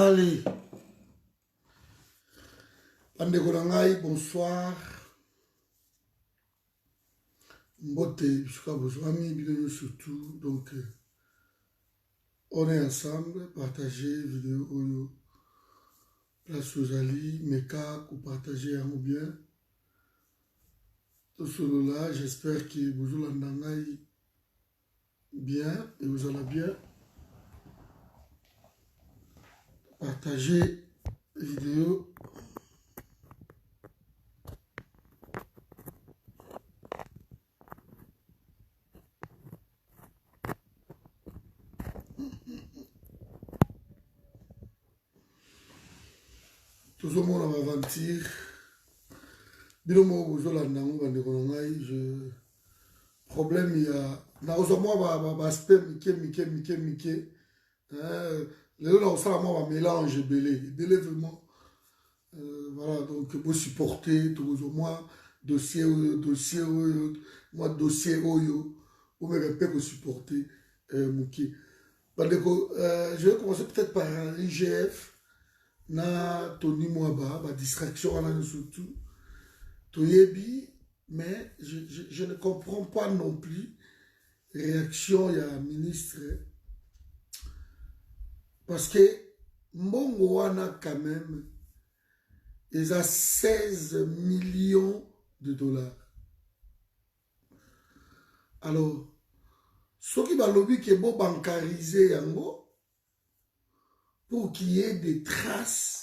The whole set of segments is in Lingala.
Allez, bandeko na ngai, bonsoir. Mbote, jusqu'à vos amis, vidéo surtout. Donc, on est ensemble, partager vidéo oyo. Place aux alliés, meka, ou partager un bien. Tout cela, j'espère que vous allez bien et vous allez bien. Partagez vidéo. Tout le monde va aventure. Bilomo bozolanda ngo bandeko na ngai, je problème il y a na ozomwa ba spam mike lelo na osala mwa ba mélange belé vraiment voilà. Donc vous supporter tout moi dossier moi dossier oyo ou même peut supporter muki bandeko. Je vais commencer peut-être par l'IGF na Tony Mwaba ba distraction là surtout Toyebi, mais je ne comprends pas non plus réaction il y a un ministre parce que Mbongo wana quand même ils a 16 millions de dollars. Alors ceux qui va lobby que bon bancariser yango pour qu'il y ait des traces.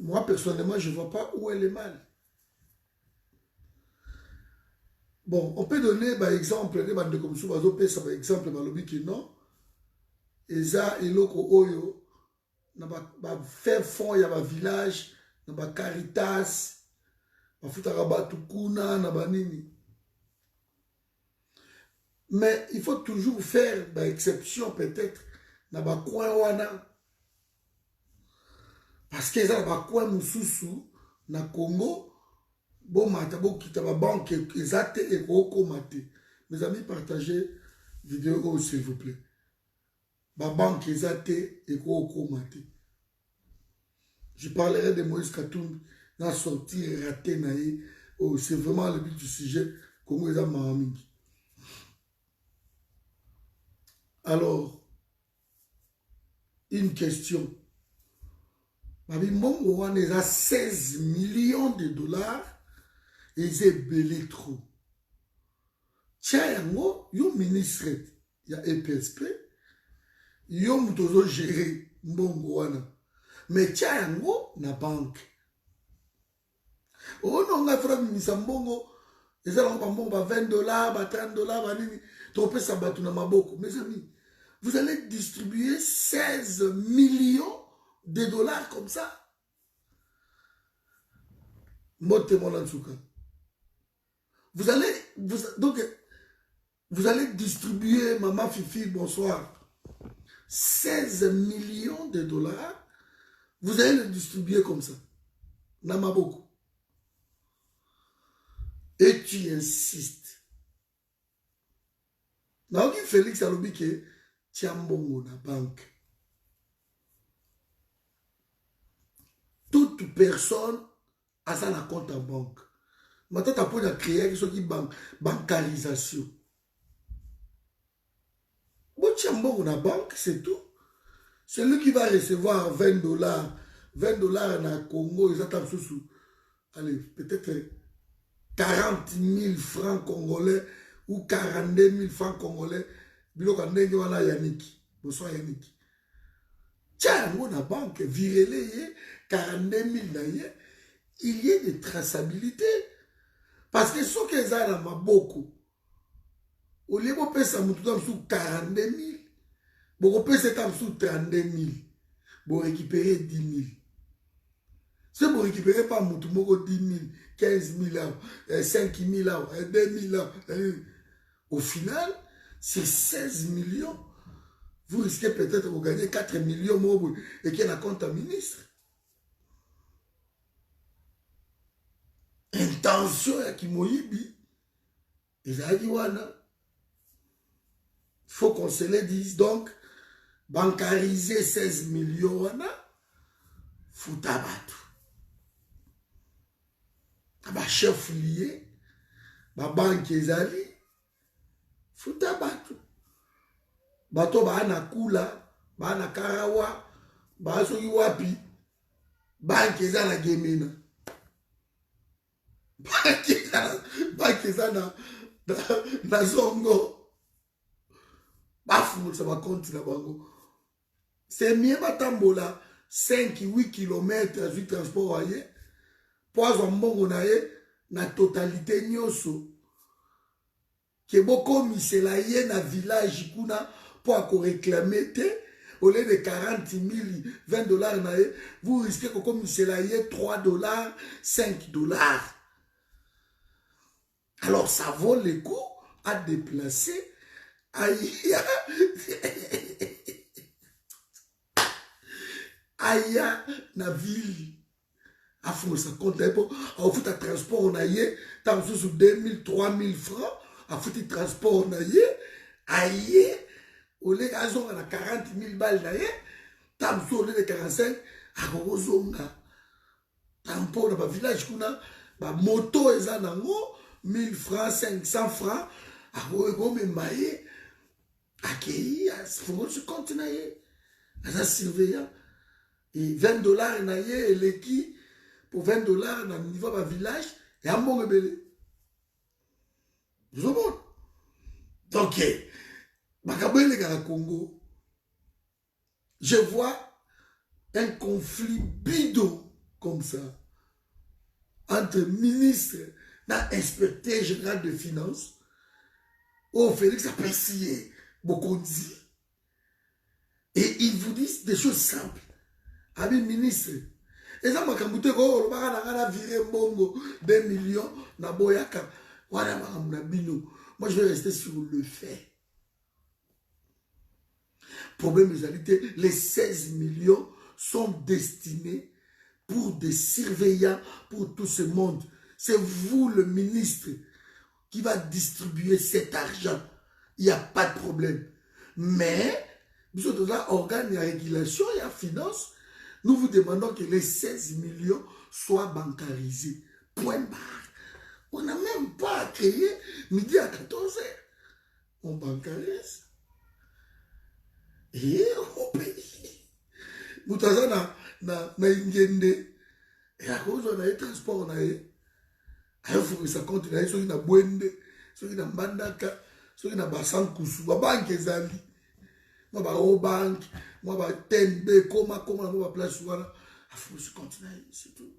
Moi, personnellement, je ne vois pas où est le mal. Bon, on peut donner par exemple, des bandes comme ça, par exemple, non, et ça, et l'autre, oyo, na faire fond, il y a un village, na Caritas, na futara tukuna, na banini. Mais il faut toujours faire une exception, peut-être, na coin wana. Parce que ça va quoi mususu na Congo bon mata bon kita ba banque exacte et ko mate. Mes amis, partagez vidéo s'il vous plaît. Ba banque exacte et ko mate. Je parlerai de Moïse Katumbi dans sortie raté naïe. Oh, c'est vraiment le but du sujet comme les amis. Alors une question. Mbongo wana eza 16 millions de dollars et c'est belé trop. Tia yango, yo ministre ya EPSP, yo mutozo gérer mbongo wana. Mais tia yango na banque. Ono nga fra misa mbongo, eza lango mbongo ba 20 dollars, ba 30 dollars, ba nini, tropé sa batu na maboko. Mes amis, vous allez distribuer 16 millions de dollars comme ça. Motte mon Ansouka. Vous allez distribuer, maman Fifi, bonsoir, 16 millions de dollars. Vous allez le distribuer comme ça. Namaboko. Et tu insistes. Naoki Félix Alobike, Tiambongo na banque. Toute personne a ça un compte en banque. Maintenant, tu as pour créer ce qui bancarisation. Si tu as une banque, c'est tout. Celui qui va recevoir 20 dollars dans le Congo, ils attendent sous. Allez, peut-être 40 000 francs congolais ou 42 000 francs congolais. Yannick. Bonsoir Yannick. Tiens, on a banque, virez-les, 42 000 d'ailleurs. Il y a des traçabilités. Parce que ceux qui ont beaucoup, au lieu de payer ça, sous 42 000, vous payez ça sous 32 000, vous récupérez 10 000. Si vous ne récupérez pas 10 000, 15 000, 5 000, 2 000, au final, c'est 16 millions. Vous risquez peut-être de gagner 4 millions et qu'il y a un compte à ministre. Intention ya Kimoyibi, il faut qu'on se le dise. Donc, bankariser 16 millions wana futa bato bachef lié babanke ezali futa bato bato baana kula baana karawa basoki wapi banke eza na gemena banke eza na zongo bafungolisa bakonti na bango c'est mieux batambola 5-8 km azwi transport aye po azwa mbongo na ye na totalité nyonso ke bokomisela ye na village kuna po akoreklame te au lieu de 40 000 20 dollars na ye vous risquez kokomisela ye 3 dollars 5 dollars. Alors ça vaut le coup à déplacer aya na ville afungolisa compte na ye mpo akofuta transport na ye ntango mosusu 2000 3000 francs afuti transport na ye aye oleka azonga na 40 000 balles na ye ntango mosusu oleka 45 akokozonga tampo na bavillage kuna bamoto eza nango 1000 francs 500 francs akokomema ye akei afungolisi compte na ye aza surveillant et 20 dollars na ye eleki pour 20 dollars na niveau ba village ya mbongo ebele zobona donc makambo eleka na Congo je vois un conflit bidon comme ça entre ministre na inspecteur général de finances au Félix Apessier Bokonzi et ils vous disent des choses simples. Ami ministre, et ça m'a camouté ko na viré mbongo 2 millions na boyaka wana na bino. Moi je vais rester sur le fait. Problème réalité, les 16 millions sont destinés pour des surveillants pour tout ce monde. C'est vous le ministre qui va distribuer cet argent. Il n'y a pas de problème. Mais nous sommes dans l'organe de régulation et de finance. Nous vous demandons que les 16 millions soient bancarisés. Point barre. On n'a même pas créé midi à 14h. On bancarise. Et on paye. Nous avons na ingende. Et à cause on a eu transport, on a eu. Il faut que ça continue. Ceux qui na Bwende, ceux qui na Mbandaka, ceux qui na Basankusu, Banque Zali. Moi, ba au banque, moi, ba TNB, comment, moi, ba place voilà. Il faut que ça continue, c'est tout.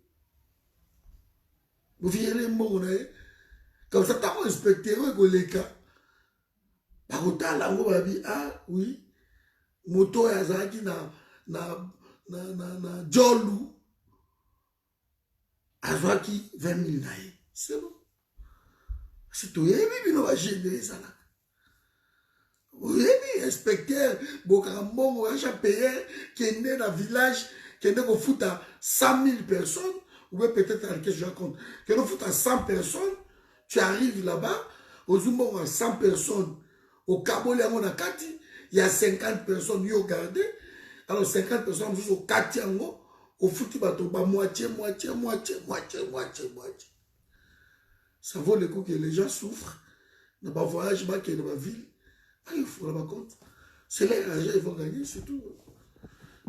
Vous voyez les mots, comme ça, t'as respecté, les cas. Par contre, là, on va dire, ah, oui, moto ya zaki na Jolu, azwaki 20 000 naïs. C'est bon. C'est tout. Et puis, on va générer ça là. Oui, inspecteur, Bokambon, payé, qui est né dans le village, qui est né au foot à 100 000 personnes, ou peut-être à laquelle je raconte, qui est au foot à 100 personnes, tu arrives là-bas, au Zumbo, à 100 personnes, au Kabole, à Kati, il y a 50 personnes, ils ont gardé, alors 50 personnes, juste au Kati, au foot, il va tomber moitié. Ça vaut le coup que les gens souffrent dans le voyage, dans la ville. Il faut la compte. C'est là l'argent ils vont gagner, c'est tout.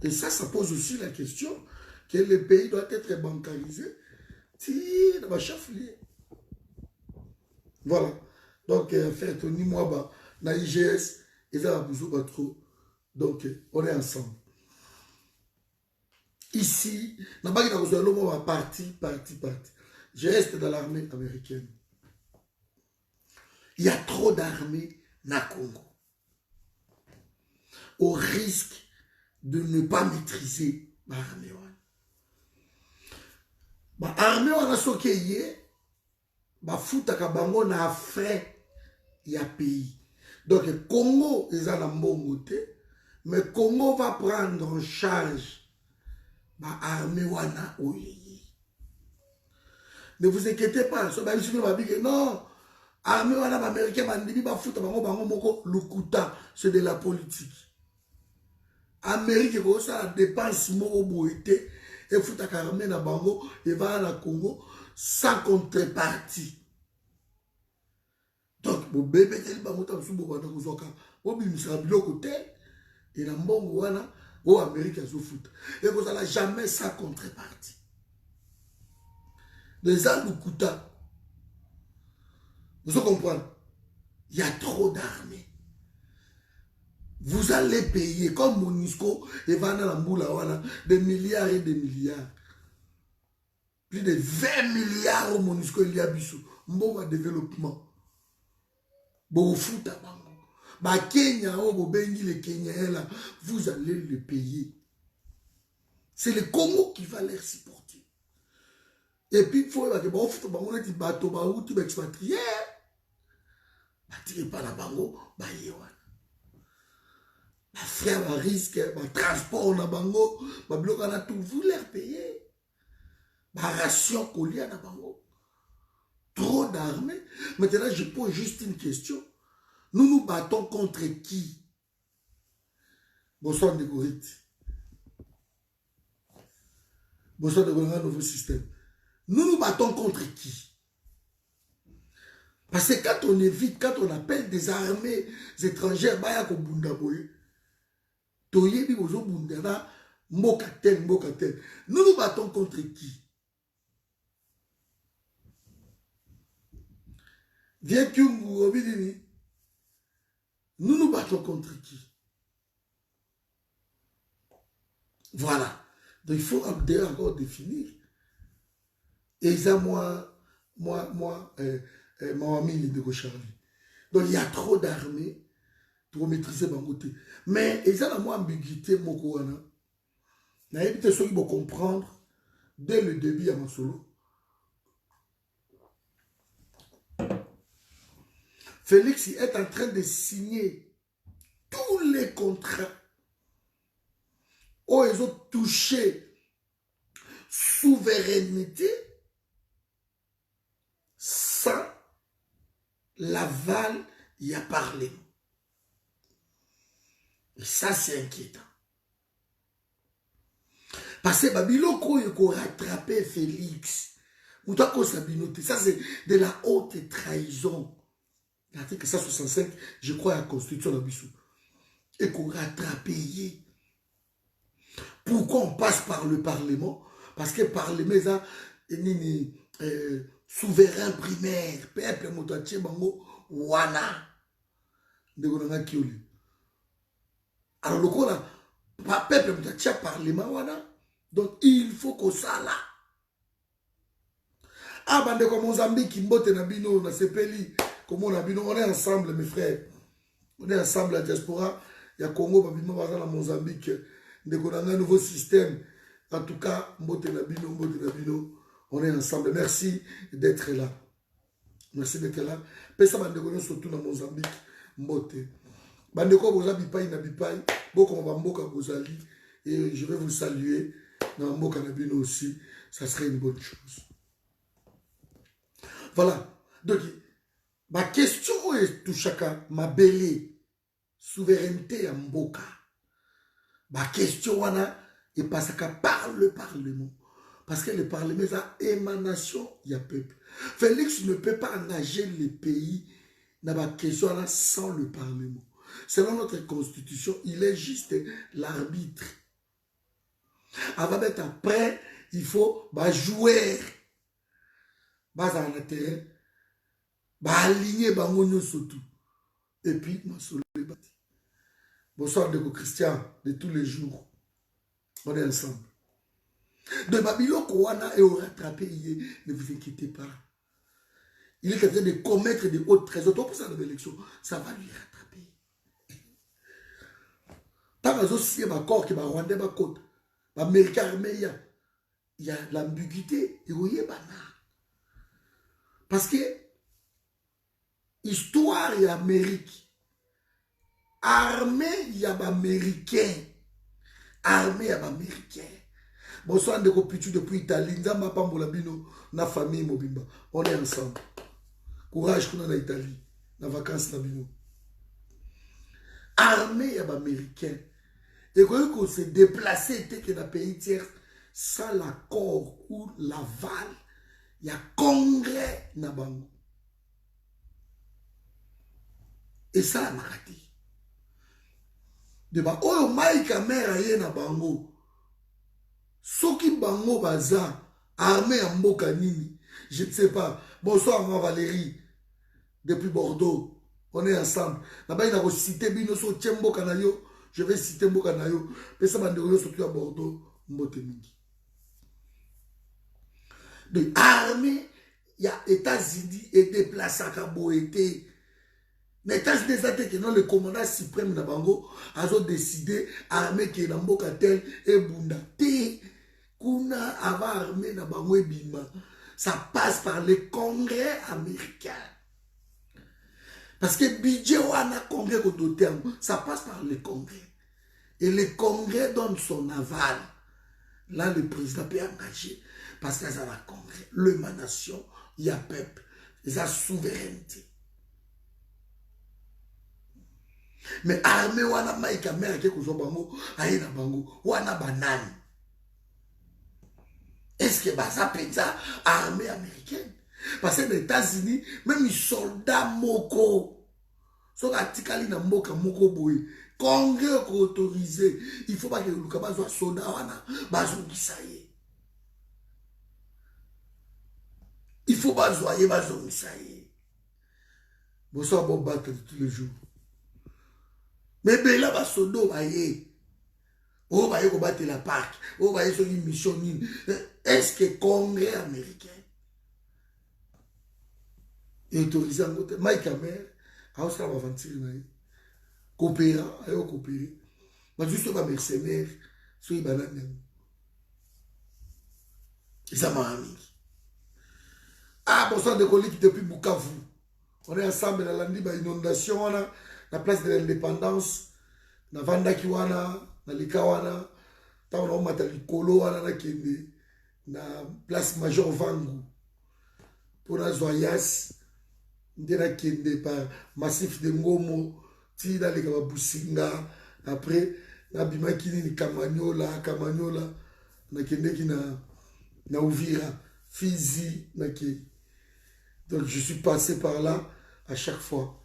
Et ça pose aussi la question que le pays doit être bancarisé. Si, dans le chef-lieu. Voilà. Donc, en fait, ni moi, dans l'IGS, ils ont besoin de trop. Donc, on est ensemble. Ici, dans le parti. Je reste dans l'armée américaine. Il y a trop d'armées na Congo. Au risque de ne pas maîtriser l'armée. L'armée a sokéye, foutaka bango na frais ya pays. Donc Congo est à la mongoté, mais Congo va prendre en charge l'armée wana oyeyi. Ne vous inquiétez pas, non. Armée wana américain bandibi ba futa bango moko lukuta, c'est de la politique. Amérique ko ça la dépense moko boité et futa armée na bango et va na Congo sans contrepartie. Donc bo bébé tel bango ta subo bana kuzoka bo bimisa biloko te et na mbongo wana o Amérique azo futa et ko ça jamais sans contrepartie. Les Alukuta, vous comprenez? Il y a trop d'armées. Vous allez payer comme Monisco et Vanna Mboula, des milliards et des milliards. Plus de 20 milliards au Monisco il y a bisou. Bon développement. Bon foot à Bango. Bah Kenya, oh, bengi les Kenyans là, vous allez le payer. C'est le Congo qui va les supporter. Et puis il faut que bon foot Bango dit bateau ba ou tu expatrié. Bah tirez pas la Bango, bah yewa. Ma frère, ma risque, ma transport, na bango, ma bloc, on a tout voulu payer. Ma ration collier, na bango. Trop d'armées. Maintenant, je pose juste une question. Nous nous battons contre qui? Bonsoir de Gorite. Bonsoir de Gorite, un nouveau système. Nous nous battons contre qui? Parce que quand on évite, quand on appelle des armées étrangères, baya ko bunda boye. Toyebi bozo bundana mokatel. Nous nous battons contre qui? Viens Kyungu Obidini. Nous nous battons contre qui? Voilà. Donc il faut encore définir. Et ça moi, mon ami de Charlie. Donc il y a trop d'armées pour maîtriser Bangote. Mais il y a une ambiguïté, Mokoana. Il y a des choses qu'il faut comprendre dès le début à mon solo. Félix est en train de signer tous les contrats où ils ont touché souveraineté sans l'aval, il y a parlé. Et ça, c'est inquiétant. Parce que Babiloko, il faut rattraper Félix. Ça, c'est de la haute trahison. L'article 165, je crois, à la Constitution de Bissou. Et qu'on rattraper. Pourquoi on passe par le Parlement? Parce que le Parlement, c'est souverain primaire. Peuple, Motaché, Bango, Wana. De Kioli. Alors, le coup là, peuple Motaché, Parlement, Wana. Donc, il faut qu'on s'ala. Ah, bande comme Mozambique, Mbote Nabino, na Sepeli, comme on a bino, on est ensemble, mes frères. On est ensemble, la diaspora. Il y a Congo, Babima, Bazana, Mozambique. On a un nouveau système. En tout cas, Mbote Nabino, on est ensemble. Merci d'être là. Merci d'être là. Pesa bande surtout dans Mozambique, Mbote. Bande ko boza bipai na bipai, boko mboka bozali. Et je vais vous saluer. Dans Mboka Nabino aussi, ça serait une bonne chose. Voilà. Donc, ma question est tout chacun, ma belle souveraineté à Mboka. Ma question est parce que par le Parlement. Parce que le Parlement, c'est émanation, il y a peuple. Félix ne peut pas engager les pays dans ma question sans le Parlement. Selon notre constitution, il est juste l'arbitre. Avant d'être après, il faut jouer. Dans le terrain, aligner bango surtout. Et puis, bonsoir de Christian, de tous les jours. On est ensemble. De Babylone, Kouana est au rattrapé hier. Ne vous inquiétez pas. Il est en train de commettre des hautes trésors. Pour ça, l'élection, ça va lui rattraper. Tant que aussi, ma corps qui m'a rendu ma côte, l'Américain, il y a l'ambiguïté. Et vous voyez, parce que histoire et Amérique, armée il y a américain, armée il y a américain. Bonsoir de Kopitu depuis Italie, Nzamba Pambola Bino, na famille Mobimba, on est ensemble. Courage qu'on a en Italie, na vacances na Bino. Armée il y a américain. Et qu'on se déplacer que dans pays tiers sans l'accord ou l'aval, il y a congrès na bango. Et ça, on a raté. De ba oyo mai kamera ye na bango. Soki bango baza armée en mboka nini, je ne sais pas. Bonsoir moi Valérie depuis Bordeaux. On est ensemble. Là-bas il a cité bino so mboka na yo, je vais citer mboka na yo. Mais ça bande yo surtout à Bordeaux, mbote mingi. De armée, il y a États-Unis et déplacé à Kaboété. Les États-Unis que non le commandant suprême na bango a décidé armée qui est dans mboka tel et bunda te kuna ava armée na bango et bima. Ça passe par le Congrès américain. Parce que budget wana Congrès kototé ça passe par le Congrès. Et le Congrès donne son aval. Là le président peut engager parce que ça va Congrès, l'émanation, il y a peuple, il y a souveraineté. Mais armée wana maïka mère qui est bango aïe na bango wana banane. Est-ce que ça peut être armée américaine? Parce que les États-Unis, même les soldats moko, so atikali na mboka moko boy, Congrès autorisé, il faut pas que le kaba soit soldat wana bazo kisaye. Il faut pas zoyer bazo kisaye. Bonsoir bon battre tous les jours. Mais ben là, bas sodo baye. Oh baye ko battre la parc. Oh baye sur une mission. Est-ce que Congrès américain est autorisé en côté Mike Amer a aussi la aventure coopérant, a coopéré. Mais juste pas mercenaire sur les bananes. Et ça m'a ami. Ah, bonsoir de collègues depuis Bukavu. On est ensemble dans l'année inondation. La place de l'indépendance, na vanda kiwana, na likawana, ta on a mata likolo wana na kende, na place Major Vangu, pour la Zoyas, na kende par massif de Ngomo, ti na lika Businga, après na bimakini ni Kamanyola, na kende ki na Uvira, Fizi, na ke. Donc je suis passé par là à chaque fois.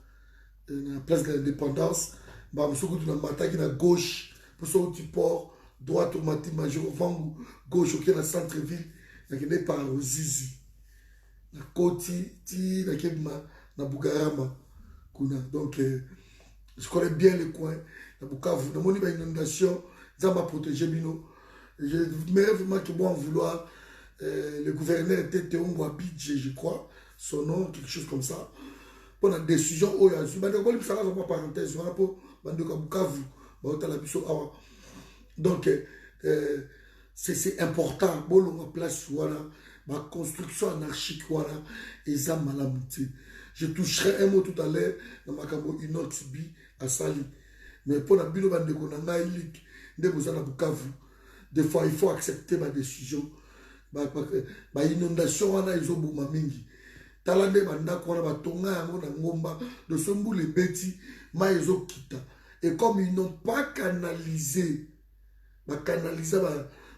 La place de l'indépendance, je suis à gauche, pour ce petit port, droite au matin, Major Vangu, gauche au dans centre-ville, je suis par Ozizi. Na Koti, na Bugarama. Donc, je connais bien les coins. Na Bukavu, dans mon inondation, ça m'a protégé. Je vraiment que bon en vouloir. Le gouverneur était Théon Wabidje, je crois, son nom, quelque chose comme ça. Pour la décision, oh, il y a une parenthèse, donc, c'est important, bon, la place, voilà, ma construction anarchique, voilà, et ça, malamouté. Je toucherai un mot tout à l'heure dans ma camo une autre bi à Sali. Mais pour la bilo bande konanga ilik, de bozana Bukavu, des fois il faut accepter ma décision. Ma inondation, wana izobouma mingi. Talande banda kwana batonga yango na ngomba de sombu les bêtis ma ezo kita et comme ils n'ont pas canalisé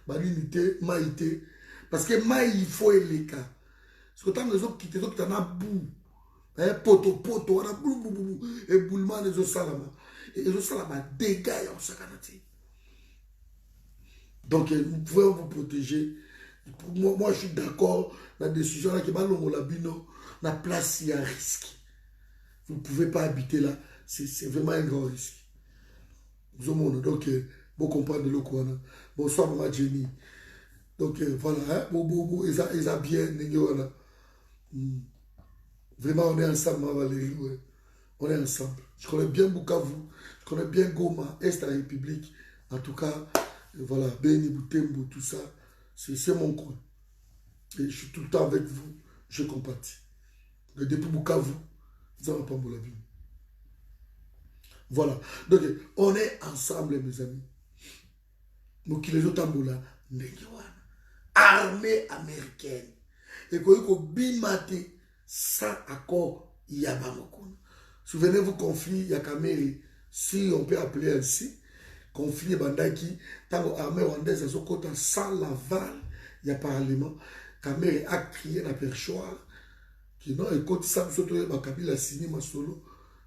l'unité maïté parce que maï il faut eleka parce que tant ezo kita na bou poto wana bou et boulement ezo salama et ezo salama dégâts en sakanati. Donc vous pouvez vous protéger. Moi je suis d'accord la décision là qui va longola bino. La place, il y a un risque. Vous ne pouvez pas habiter là. C'est vraiment un grand risque. Donc, vous comprenez le quoi. Bonsoir, maman Jenny. Donc, voilà. Bobo, ils ont bien. Vraiment, on est ensemble, maman Valérie. Ouais. On est ensemble. Je connais bien Bukavu. Je connais bien Goma, Est de la République. En tout cas, voilà. Beni, Boutembo, tout ça. C'est mon coin. Et je suis tout le temps avec vous. Je compatis. Depuis Bukavu, ça va pas me la vie. Voilà. Donc, on est ensemble, mes amis. Nous qui les autres tamboula, armée américaine. Et qu'on bimate sans accord, il y a pas. Souvenez-vous conflit, il y a Kameri, si on peut appeler ainsi, conflit bandaki tango armée rwandaise azokota sans l'aval ya parlement Kamere a crié na perchoir qui non écoute ça biso ba Kabila signé masolo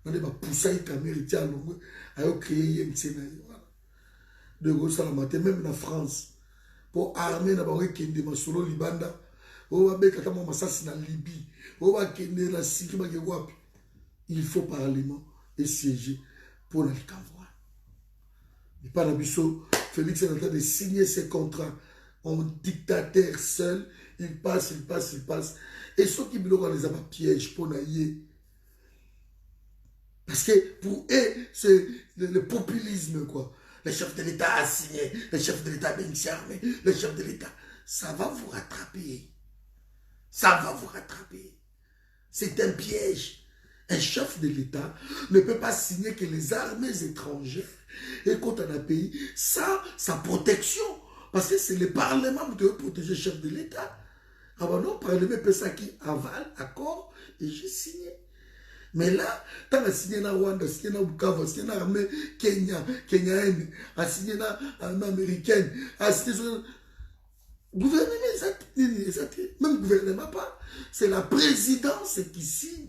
na ba pousser Kamere ti alongwe ayo créer mtsena de gosala matin même na France pour armer na ba kende masolo libanda o ba beka tamo masasi na Libye o ba kende na Syrie ba wapi il faut parlement et siéger pour le convoi. Et par la biseau, Félix est en train de signer ses contrats en dictateur seul. Il passe, il passe, il passe. Et ceux qui bloquent les amas pièges pour naïe. Parce que pour eux, c'est le populisme, quoi. Le chef de l'État a signé, le chef de l'État a bien armé, le chef de l'État. Ça va vous rattraper. Ça va vous rattraper. C'est un piège. Un chef de l'État ne peut pas signer que les armées étrangères et contre un pays, ça, sa protection. Parce que c'est le Parlement qui doit protéger le chef de l'État. Ah ben non, le Parlement peut ça qui avale, accord, et j'ai signé. Mais là, tu as signé dans Rwanda, signé dans Bukavu, signé dans l'armée kenyenne, a signé dans l'armée américaine, a signé sur le gouvernement, même gouvernement pas. C'est la présidence qui signe.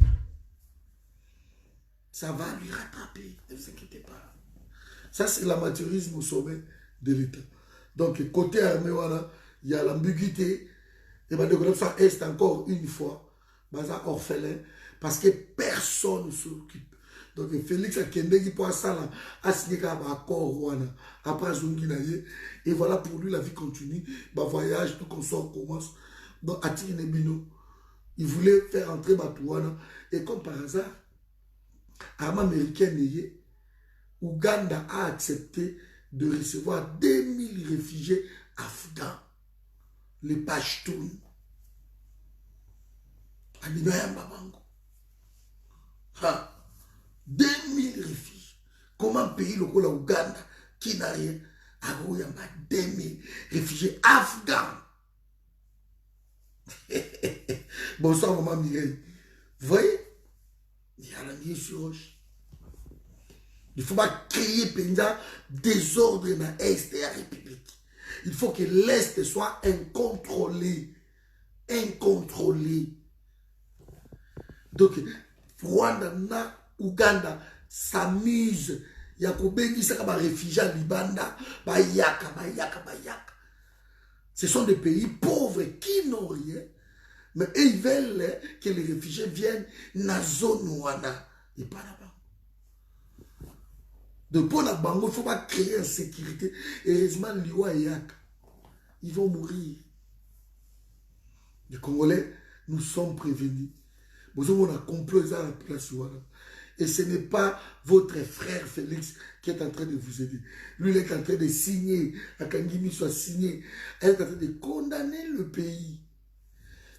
Ça va lui rattraper, ne vous inquiétez pas. Ça, c'est l'amateurisme au sommet de l'État. Donc, côté armé, voilà, il y a l'ambiguïté. Et bien, de ça, est encore une fois, baza orphelin, parce que personne ne s'occupe. Donc, Félix a kende qui pour ça, là, a signé un accord, voilà, après Zunginaye. Et voilà, pour lui, la vie continue. Bah, voyage, tout consort commence. Donc, à Tirinebino, il voulait faire entrer Batouana. Et comme par hasard, armée américaine, Ouganda a accepté de recevoir 2000 réfugiés afghans, les Pashtuns. 2000 réfugiés. Comment payer le col à Ouganda qui n'a rien? À 2000 réfugiés afghans. Bonsoir, maman Mireille. Vous voyez? Il y a la nuit sur roche. Il ne faut pas créer désordre dans l'Est de la République. Il faut que l'Est soit incontrôlé. Incontrôlé. Donc, Rwanda, Ouganda s'amuse. Il y a des réfugiés à Libanda. Bayaka. Ce sont des pays pauvres qui n'ont rien. Mais ils veulent que les réfugiés viennent dans la zone Wana et pas là-bas. Donc pour la banque, il ne faut pas créer insécurité. Heureusement, Liwa et Yaka, ils vont mourir. Les Congolais, nous sommes prévenus. Nous avons complot à la place Wana. Et ce n'est pas votre frère Félix qui est en train de vous aider. Lui, il est en train de signer, à Kangimi soit signé, il est en train de condamner le pays.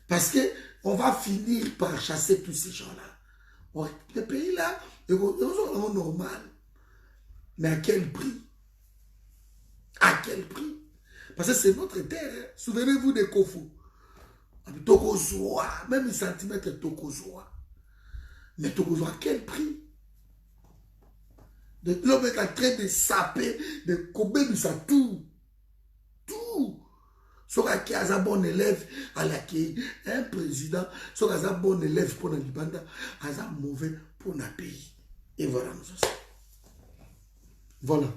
Parce qu'on va finir par chasser tous ces gens-là. Le pays-là, ils sont normal. Mais à quel prix? À quel prix? Parce que c'est notre terre. Hein? Souvenez-vous des Kofou. Tokozoa, même un centimètre Tokozoa. Mais Tokozoa, à quel prix? L'homme est en train de saper, de couper de sa tout. Tout. Soit qui a un bon élève à laquelle un président, soit qui a un bon élève pour la Libanda, a un mauvais pour le pays. Et voilà, nous sommes. Voilà.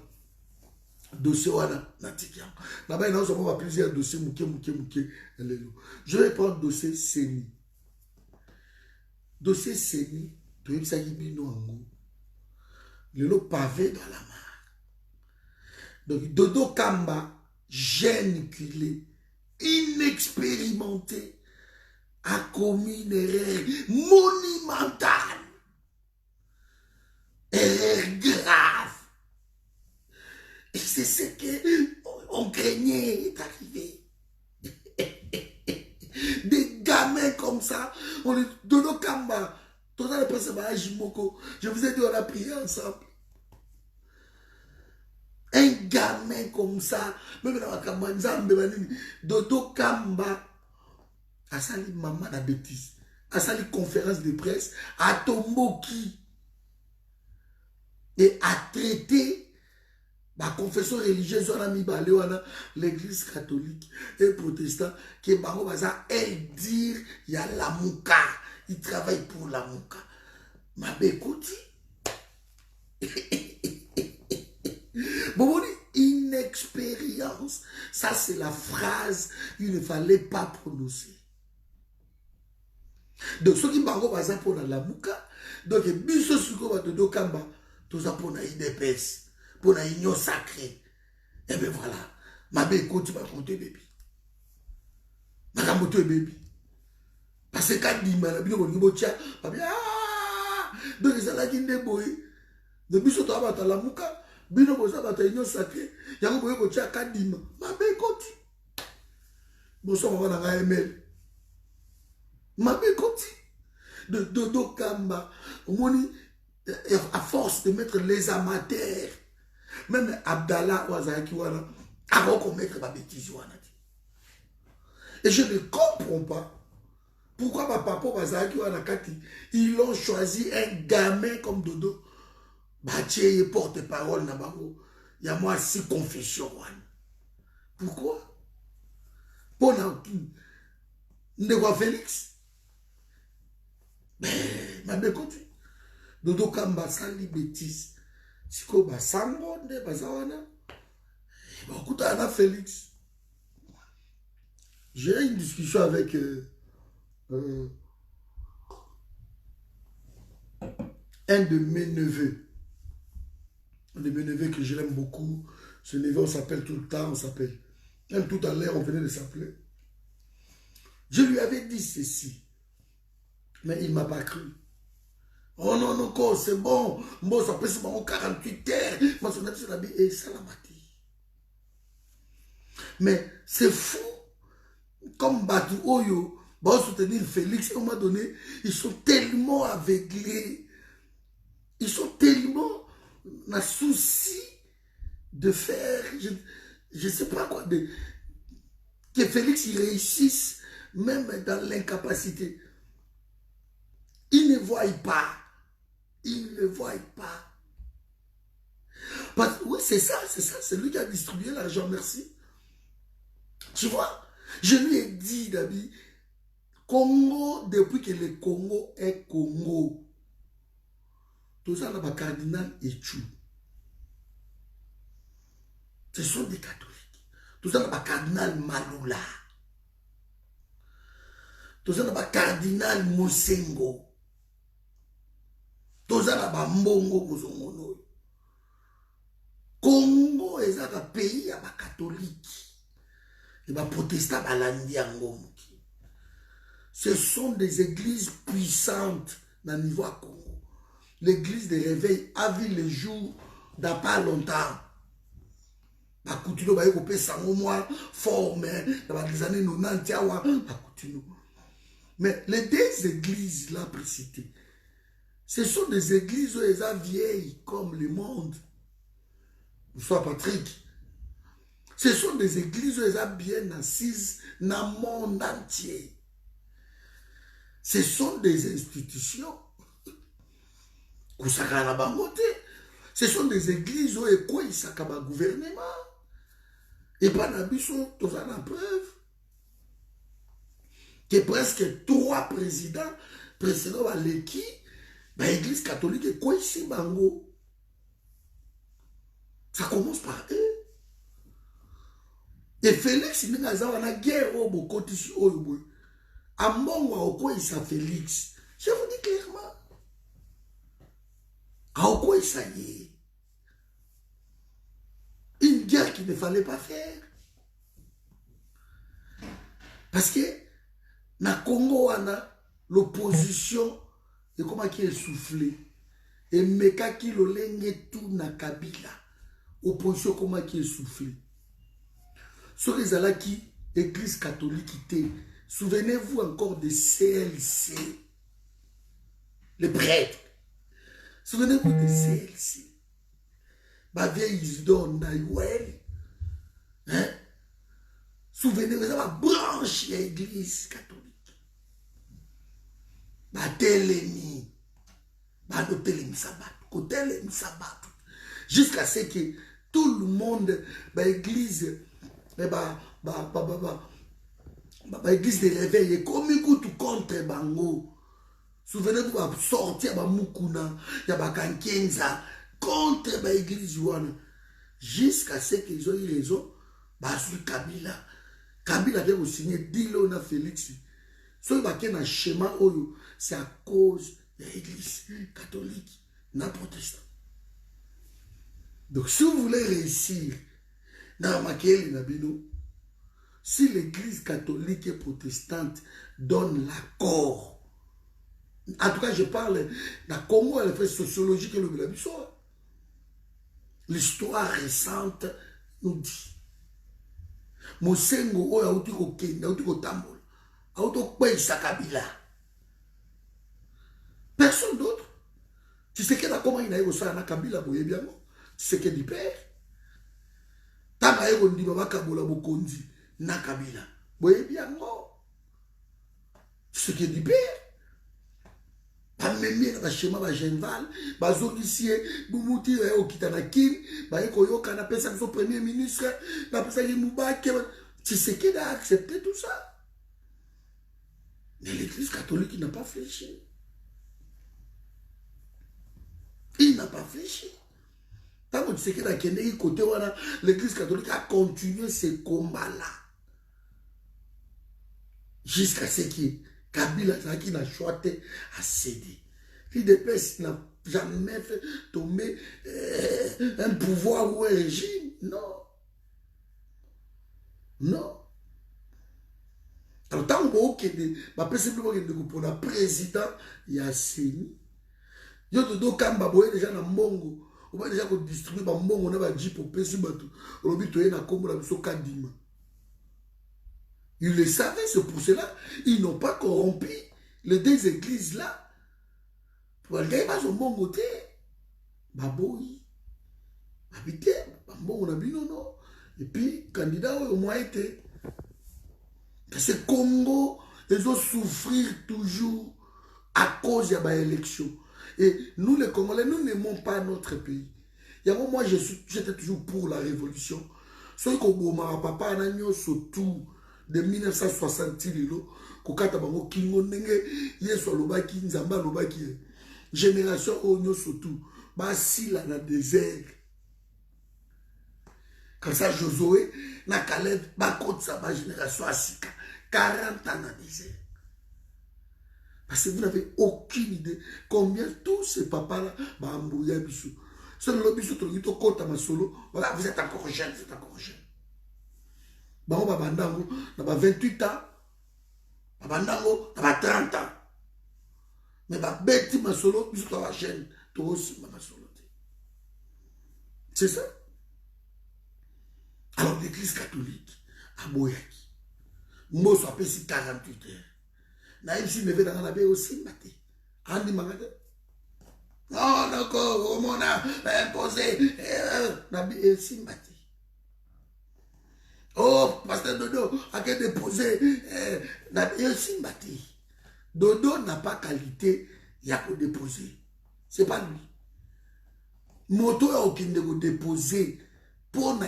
Dossier wana natikiam. Là-bas, nous avons plusieurs dossiers mouké. Je vais prendre dossier Seni. Dossier Seni, tu es ça qui ango. Le lot pavé dans la mare. Donc Dodo Kamba, jeune culé, inexpérimenté, a commis une erreur monumentale. Erreur grave. Et c'est ce qu'on craignait est arrivé. Des gamins comme ça, on est Dodo Kamba, tout à l'heure, je vous ai dit, on a prié ensemble. Un gamin comme ça, même dans la campagne, Dodo Kamba, a sali maman la bêtise, a sali conférence de presse, a Tomboki, et a traité La confession religieuse, on a mis l'église catholique et protestant, qui est elle dire il y a la mouka. Il travaille pour la mouka. Ma bécouti. Bon, une expérience. Ça, c'est la phrase qu'il ne fallait pas prononcer. Donc, ceux qui m'ont dit pour la mouka, donc, biso suko va te do kamba, tout ça pour la IDPS. Pour la union sacrée. Et bien voilà. Ma béco, tu vas compter bébé. Ma gamoto bébé. Parce que quand il m'a dit, donc ils allaient dire des boys. De biso to abata la muka. Bino boza bata union sacrée. Yango boye ko tia kadima. Ma béco tu. Boso on va na ML. Ma béco tu. De dodo kamba. Moni à force de mettre les amateurs. Même Abdallah Ouazaki Wana a reconnaître ma bêtise. Et je ne comprends pas pourquoi ma papa Ouazaki Wana Kati, ils ont choisi un gamin comme Dodo. Batier porte-parole Nabango. Il y a moi 6 confessions. Pourquoi? Pour Ndekwa Félix. Mais ma bécotu. Dodo Kamba sali bêtise. Siko basango nde bazawana bakuta na Félix. J'ai une discussion avec un de mes neveux. Un de mes neveux que je l'aime beaucoup. Ce neveu, on s'appelle tout le temps, on s'appelle. Même tout à l'heure, on venait de s'appeler. Je lui avais dit ceci. Mais il ne m'a pas cru. Oh non, non, c'est bon. Moi, ça peut se faire 48 heures. Moi, je suis habillé et ça l'a maté. Mais c'est fou. Comme Batu Oyo, va soutenir Félix, à un moment donné, ils sont tellement aveuglés. Ils sont tellement dans souci de faire, je ne sais pas quoi, que Félix il réussisse même dans l'incapacité. Ils ne voient pas. Ils ne voient pas. Parce, oui, c'est ça, c'est lui qui a distribué l'argent, merci. Tu vois, je lui ai dit, Dabi, Congo, depuis que le Congo est Congo, tout ça, là, cardinal et Chou. Ce sont des catholiques. Tout ça, là, cardinal Malula. Tout ça, là, cardinal Mosengo. Tout ça, là, Mbongo Bozongono. Congo est un pays à catholique. Et les protestants ce sont des églises puissantes dans le niveau à Congo. L'église de réveil a vu le jour d'il n'y a pas longtemps. Mais les deux églises là précitées, ce sont des églises où elles sont vieilles comme le monde. Soit Patrick. Ce sont des églises où elles sont bien assises dans le monde entier. Ce sont des institutions. Ce sont des églises où il y a un gouvernement. Et pas d'abus, tous en la preuve. Que presque 3 présidents précédents à l'équipe, l'église catholique est quoi ici, Bango? Ça commence par eux. Et Félix, il y a une guerre au Bokoti sur Oyoboy. À mon quoi il s'appelle Félix. Je vous dis clairement. À quoi il s'agit. Une guerre qu'il ne fallait pas faire. Parce que dans le Congo, l'opposition est comme qui est soufflé. Et meka qui l'olenge tout na Kabila. Opposition comme qui est soufflé. Sur les ala qui église catholique était. Souvenez-vous encore de CLC. Les prêtres. Souvenez-vous de CLC. Ma vieille Isidore Naïwel. Hein? Souvenez-vous de la branche de l'église catholique. Ma télémi. Ma no télémi sabat. Ko télémi sabat. Jusqu'à ce que tout le monde, l'église, l'église de réveil, et comme tout contre Bango. Souvenez-vous, va sortir ba Mukuna, ya ba Kankenza, contre l'église jusqu'à ce qu'ils ont eu raison, sur Kabila. Kabila a signé Dilo na Félix. Ce qui est un schéma, c'est à cause de l'église catholique, na protestant. Donc si vous voulez réussir, si l'église catholique et protestante donne l'accord, en tout cas je parle de la Congo, elle fait sociologique et le l'histoire récente nous dit Mosengo oyo auti kokende auti kotambola auti kokweyisa Kabila, personne d'autre. Tu sais que na comment il a eu ça na Kabila boye bien, tu sais que du père tanga eko ndima bakabola bokonzi na Kabila boye bien, tu sais que du père bamemi na bashema ba Genval bazolisie bumuti okita na kin bayekoyoka na pesa biso premier ministre na pesa ye Mubake. Tshisekedi a accepté tout ça, mais l'église catholique n'a pas fléchi. Il n'a pas fléchi. Tant que Tshisekedi a kené côté wana, l'église catholique a continué ce combat là jusqu'à ce que Kabila qui n'a choisi à céder. L'IDPS n'a jamais fait tomber un pouvoir ou un régime. Non. Non. Alors, tant que pour le président, il y a Séni. Il y a déjà dans Mbongo. On va déjà distribuer Mbongo, on va dire pour Pessi Batou. On va dire na Kombo la Kadima. Ils le savaient, c'est pour cela ils n'ont pas corrompu les deux églises là. Pour le gars, il va sur mon côté. Baboui. Habité. Bon, on a vu non. Et puis, candidat au moins été. Parce que Congo, ils ont souffrir toujours à cause de l'élection. Et nous, les Congolais, nous n'aimons pas notre pays. Il y a un moment, j'étais toujours pour la révolution. Ce que papa a surtout de 1960 kokata bango kingo ndenge yeso alobaki nzamba alobaki génération onyo surtout basila na désert comme ça Josué na Caleb bakotsa ba génération asika 40 ans na désert, parce que vous n'avez aucune idée combien tous ces papas là ba ambouya biso ce le biso to kota masolo. Voilà, vous êtes encore jeune, vous êtes encore jeune. Bango babandango na ba 28 ans, babandango na ba 30 ans. Mais ba beti masolo biso to ba jeune, to aussi ma masolo. C'est ça. Alors l'église catholique a boyaki. Mo so apesi 48 heures. Na ici me dans la baie aussi maté. Andi mangade. Non, d'accord, on a imposé na baie aussi maté. Oh, pasteur Dodo a qu'à déposer Dodo n'a pas qualité, il y a qu'à déposer. C'est pas lui. Moto a aucun de déposer pour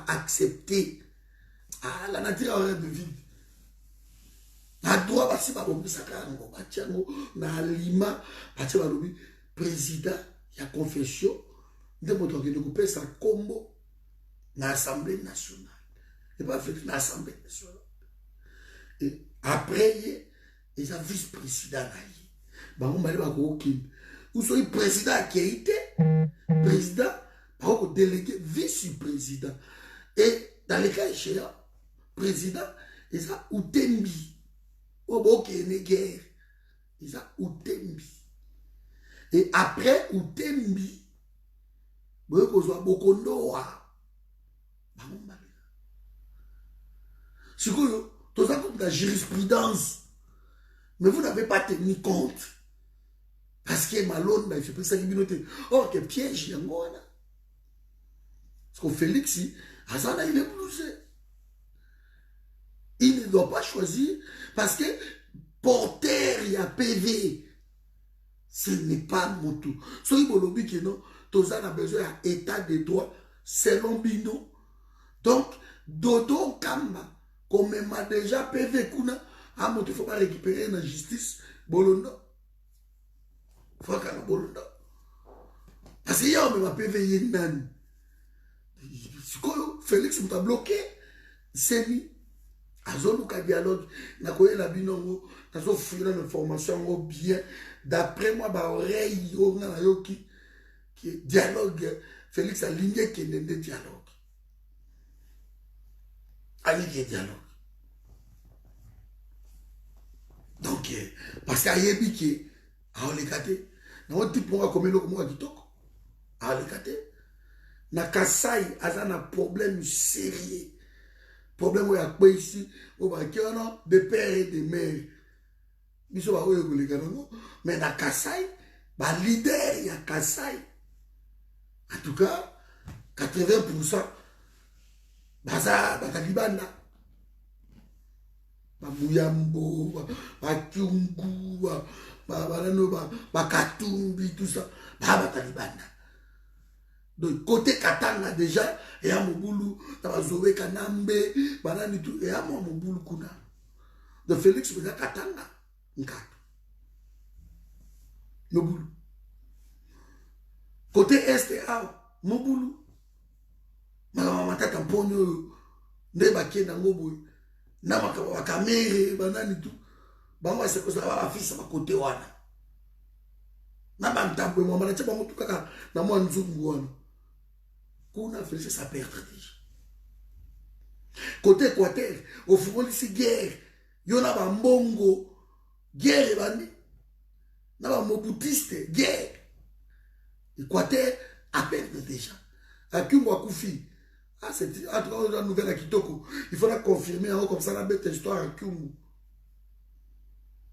accepter. Ah, la nature a de vie. La droit va se faire na lima, président, il y a confession, de moto qui ne sa combo na l'Assemblée nationale. Il va faire l'Assemblée nationale. Et après, il y a vice-président. Vous soyez président qui a été président, par contre, délégué vice-président. Et dans les cas échéants, président, il y a Outembi. Au il y a guerre. Il y a Outembi. Et après Outembi, vous avez beaucoup de c'est que tout ça comme la jurisprudence, mais vous n'avez pas tenu compte. Parce que Malone, il fait ça qui noté. Oh, que piège, il y a un gars. Parce que Félix, Azana, il est blousé. Il ne doit pas choisir parce que porteur, il y a PV. Ce n'est pas mon tour. Ce qui est non, tout ça a besoin d'un état de droit. selon bino. Donc, Dodo Kamba, comme m'a déjà PV Kuna, à mon il faut pas récupérer la justice, Bolondo. Il faut qu'on a Bolondo. Parce qu'il y a un PV Yenan. Félix m'a bloqué. C'est lui. Azoluka dialogue. Na koye la binongo. Nazo fouiller l'information bien. D'après moi, bah oreille yo qui dialogue. Félix a ligné qui n'est dialogue. Aligné dialogue. Donc, parce qu'il y a des qui a les gâtés. Dans un type pour comme le moi qui toque. A les gâtés. Na Kasai a un problème sérieux. Problème où il y a quoi ici, au Bakiono, des pères et des mères. Ils sont pas où les gars, mais dans Kasai, bah leader, il y a Kasai. En tout cas, 80%, bah ça, bah Taliban là. Bah Mouyambo, bah Kyungu, bah Katumbi, tout ça, bah Taliban là. Donc, côté Katanga déjà, et à Moboulou, il y a Zoé Kanambe, Banani tout, et à Moboulou Kuna. Donc, Félix, il y a Katanga, Moboulou. Côté Est, et à Moboulou. Maman, tata Mponyo, Nebake, Nangoboy, Namaka, Wakamere, Banani tout. Bango, c'est que ça va, fils, à côté, wana. Nabantambo, maman, tu vas me tout kaka, na moi, Nzungu, on a fait sa perte déjà. Côté Équateur, au football ici, guerre. Il y en a un mbongo, guerre, il y a un moboutiste, guerre. Équateur a perdu déjà. À Kumwa Koufi, c'est la nouvelle à Kitoko. Il faudra confirmer comme ça la bête histoire à Kumwa.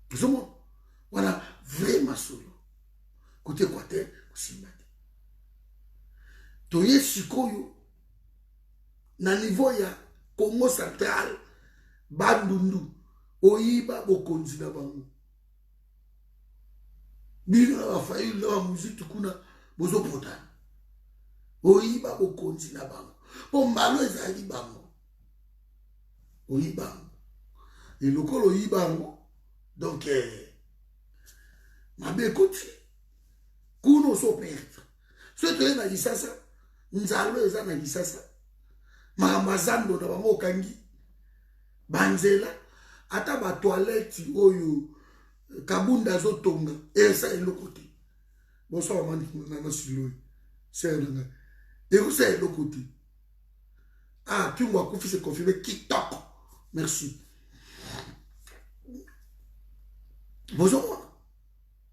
Plus ou moins. Voilà, vraiment solo. Côté Équateur, aussi m'a dit. Toye Sikoyo, na niveau ya Congo central, Bandundu, Oyiba Bokonzi na bango. Bino na fayi la musique tukuna bozo potan. Oyiba Bokonzi na bango. Po mbalo ezali bango. Oyiba. Et le col Oyiba bango. Donc mabe koti. Kuno so perdre. Ce que na disasa. Nzalo eza na Kisasa. Mahamazando na bango kangi. Banzela. Ata ba toilette oyo Kabunda zotonga. Esa elokoti. Bonsoir mani na siloi. C'est nga. Et vous c'est elokoti. Ah, tu m'as confié c'est confirmé TikTok. Merci. Bonjour.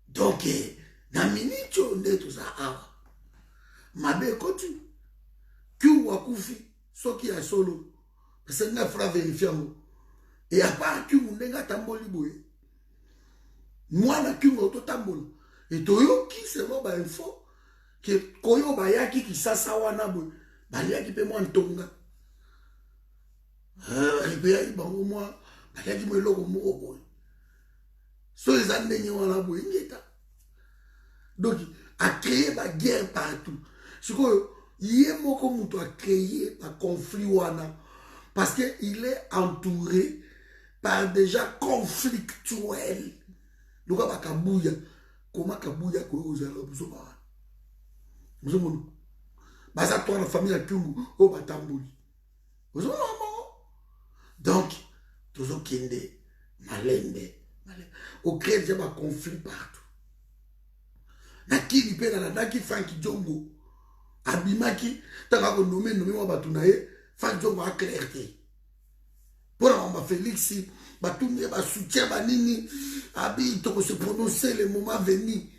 Donc na minute on est tout ça. Mabe koti. Kyungu Wakufi, ce qui a solo, c'est un frère vérifiant. Et à part Kyungu Nenga Tamboli Boye, moi la Kyungu Auto Tamboli. Et Toyo qui c'est bon, bah info, que Koyo Bayaki qui s'assawana boye, Bayaki peut moins tonga. Ribéa, bango moi, Bayaki me logo mo boye. So les années n'y ont la boye, donc, a créé la guerre partout. C'est que il moko muto a créé un conflit wana parce que il est entouré par déjà conflictuel. Donc à Kabuya, comment Kabuya ko ozala buzoba. Buzomo. Baza toi la famille à Kyungu au Batambuli. Buzomo. Donc toujours kende malende. Au créer déjà un conflit partout. Nakini pe na naki Frankie Jongo. Abimaki, t'as nommé moi Batunaye, Fadjo va clarté. Pour ma Félix, Batunaye va soutien, Banini, Abi, tu se prononcer le moment venu.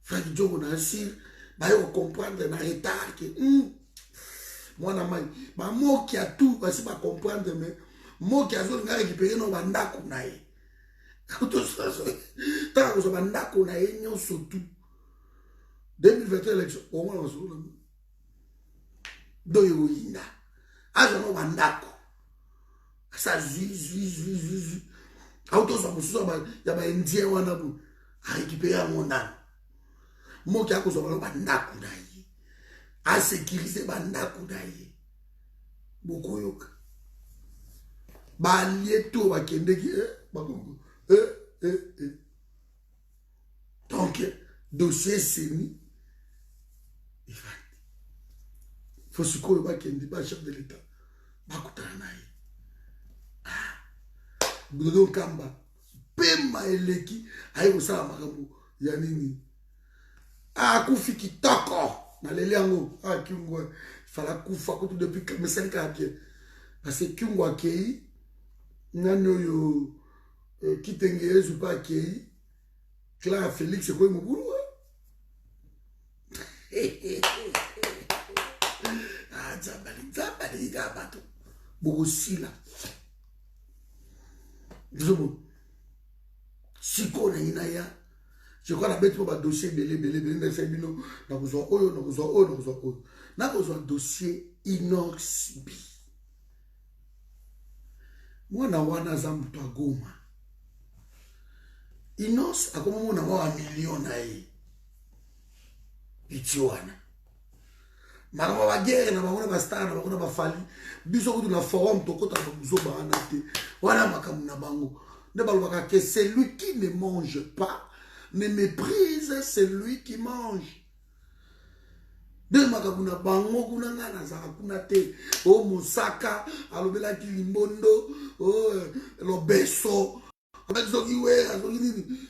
Fadjo va dire, bah, on comprendre dans retard que, moi, na mai, bah, moi qui a tout, bah, c'est pas comprendre, mais, moi qui a tout, récupéré nos bandaku nae. Tout ça, t'as que ce bandaku nae, n'y a surtout. 2021 élection, au moins on se voit. Doyoinda. Ajono bandako. Ça zui. Auto ça mususa ya ba indien wana bu. A récupérer mon âme. Mo ki ako so bandako na yi. asécuriser bandako na ye bokoyoka balie to bakendeki bakongo donc dossier seni faut sikoyo bakende ba chef de l'état bakutana na ye Dodo Kamba pema eleki ayi kosala makambo ya nini akufi kitoko na lele yango kiungwa fala kufa kutu depuis mesali ka bien parce que kiungwa kei nano yo kitenge yezu pa kei Clara Félix ko muburu zabali ga bato bokosila Zobo. Siko na inaya. Je crois la bête pour un dossier belé. Na besoin oyo. Na besoin dossier inox bi. Moi na wana zambu to Goma. Inox akoma mona wa million na ye. Itiwana. Marama ba guerre na bakona ba star na bakona ba fali biso kutu na forum to kota ba muzoba anate wana makamu na bango ne balobaka que celui qui ne mange pas ne méprise celui qui mange de makamu na bango kuna ngana za kuna te o Mosaka alobela ki limbondo o lobeso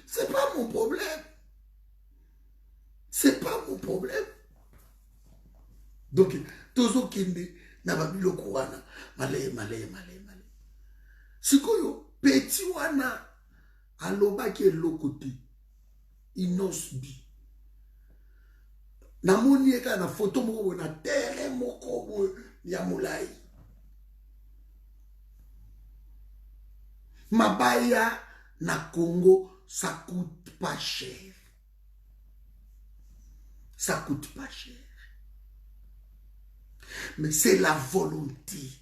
c'est pas mon problème, c'est pas mon problème. Donc, tozo kende na babilo kuwana male. Sikoyo petit wana aloba ki elokoti inos bi. Na moni eka na photo moko na terre moko ya mulai. Mabaya na Congo ça coûte pas cher. Ça coûte pas cher. Mais c'est la volonté.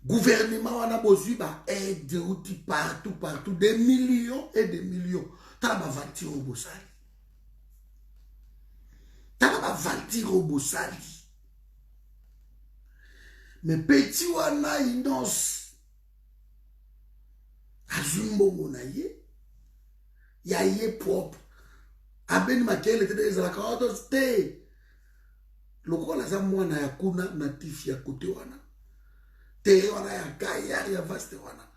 Gouvernement wana bozui ba aide outi partout, des millions et des millions. T'as ba vantir au bosali. T'as ba vantir au bosali. Mais petit wana inos. Azumbo monaye. Ya ye propre. Aben makele tete ezala kaoto stay. Lokola za mwana ya kuna natif ya kote wana. Tere wana ya gaya ya vaste wana.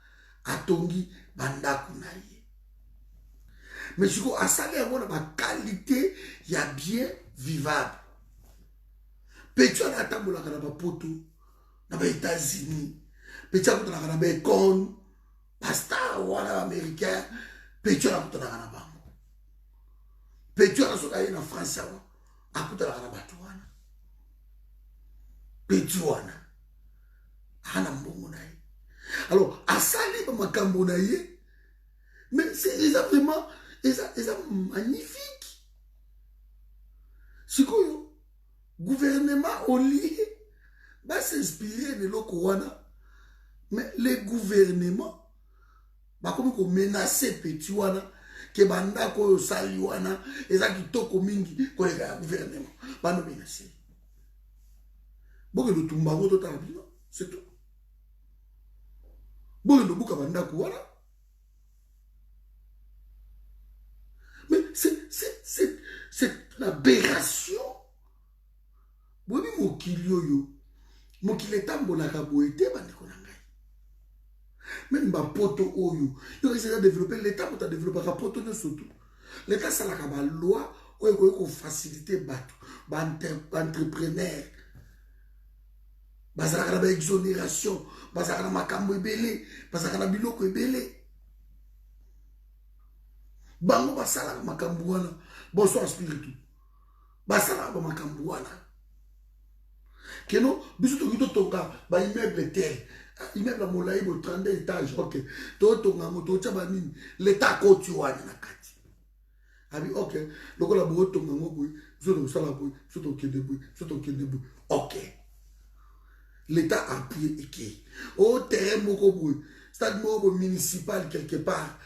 Atongi bandaku na ye. Mais siko asali ya wana ba qualité ya bien vivable. Pecho na atambola kana ba poto na ba États-Unis. Pecho na kana ba Econ, pasta wana américain. Pecho na kana kana bango. Pecho na soka na France wana. Akuta kana batu wana. Petit wana hana mbongo na ye. Alors asali ba makambo na ye, mais c'est vraiment magnifique. Sikoyo gouvernement oli va s'inspirer de loko wana, mais les gouvernements ba comme ko menacer petit wana ke banda ko sali wana eza kitoko mingi ko eka gouvernement ba no menacer. Bon, le tumbango total, c'est tout. Bon, le bouka banda kouara. Mais c'est l'aberration. Oui, mon kilio yo. Mon kiletambo la kaboete bande konangai. Même ma poto oyo. Yo essaie de développer l'État pour développer la poto de surtout. L'État ça la kaba loi ou faciliter bateau, entrepreneur. Bazaka na exonération, bazaka na makambo ebele, bazaka na biloko ebele. Bango basala makambo wana, bonsoir spiritu. Basala ba makambo wana. Keno biso to tonga ba immeuble terre. Immeuble molai bo 30 étages, OK. To tonga moto tshaba nini, l'État koti wana na kati. Abi OK, lokola bo tonga ngoko, zo do sala boy, zo to kende boy. OK. L'État a appuyé et qui au terrain moko boy stade moko municipal quelque part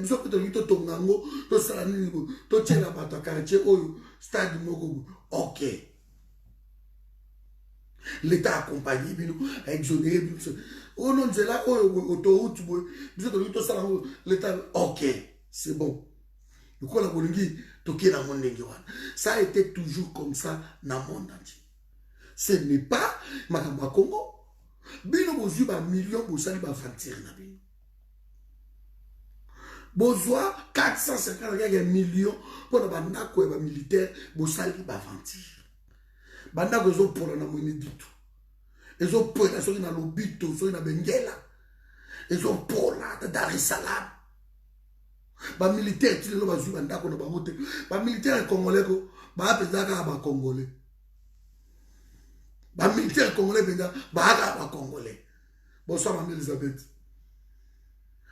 biso mpe tolingi totonga yango tosala nini totiela bato ya quartier oyo stade moko ok l'état accompagné bino aexonéré bino ono nzela oyo autoroute boye biso tolingi tosala yango l'état ok c'est bon lokola bolingi toke nango ndenge wana ça a été toujours comme ça na monde entier ce n'est pas makambo ya Congo bino bozwi bamillion bosali bavantire na bino bozwa 450 millions mpona bandako ya bamilitaire bosali bavantire bandako ezopola na mwene ditu ezopola soki na lobito soki na bengela ezopola na Dar es Salaam bamilitaire ti lelo bazwi bandako na bango te bamilitaire congolais ko baapezaka ya bacongolais bamilitaire congolais mpenza baaka bacongolais bonsoir mame Elisabeth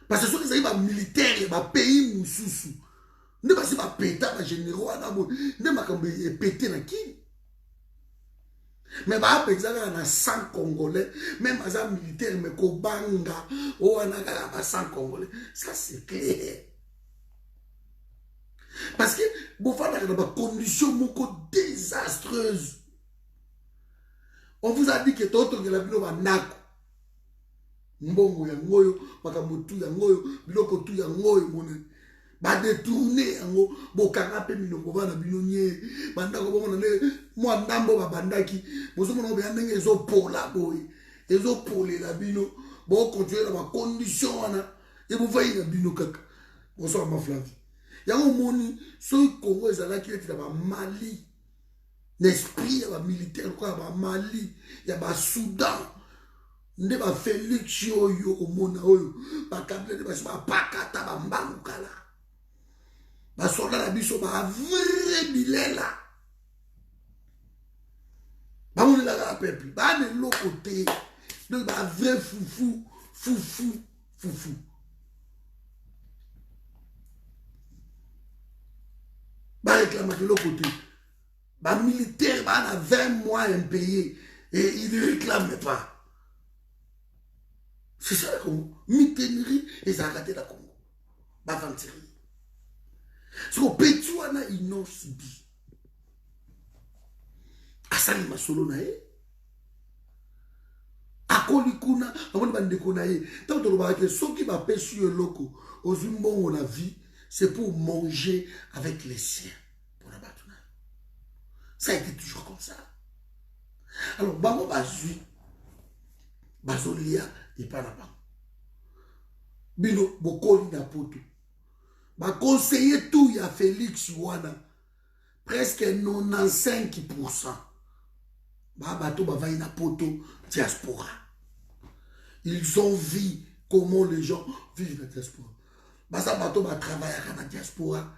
parce que soki ezali bamilitaire ya bapays mosusu nde basi bapeta bagénéraux wana boye nde makambo epete na kini mais baapezaka na 100 congolais même aza militaire mais kobanga o wana kaka ba 100 congolais ça c'est clair parce que bofandaka na bacondition moko désastreuse. On vous a dit que toto ngela bino bandako mbongo ya ngoyo makambo tu ya ngoyo biloko tu ya ngoyo mone ba détourner yango bokanga pe minoko bana bino nye bandako bongo na mwa ndambo ba bandaki bozomo no be ndenge ezopola boye ezopolela bino bo continuer na ba condition wana et vous voyez na bino kaka bonsoir ma Flavie yango moni so Congo ezalaki eti na ba Mali l'esprit ya militaire quoi ba Mali ya ba Soudan nde ba Félix oyo omona oyo ba kabile ba pakata ba mbangu kala ba sola la biso ba vrai bilela ba moni la peuple ba ne lokote de ba vrai foufou ba réclame de l'autre côté. Les militaires ont 20 mois impayés et ils ne réclament pas. C'est ça le Congo. Mitenerie et ça a raté la Congo. Bavanterie. C'est au Pétuana, ils n'ont subi. Asali Masolo nae. Akolikuna, amoni bandeko nae. Tant que le ceux qui m'appellent sur le loco, aux humains on la vie, c'est pour manger avec les siens. Pour la battre. Ça a été toujours comme ça. Alors, bango bazui, bazolia, et pas la banque. Bino, bokoli na poto. Ba conseiller tout, ya Félix Wana. Presque 95%. Ba bato bavayi na poto, diaspora. Ils ont vu comment les gens vivent la diaspora. Basa bato ba travailler à la diaspora.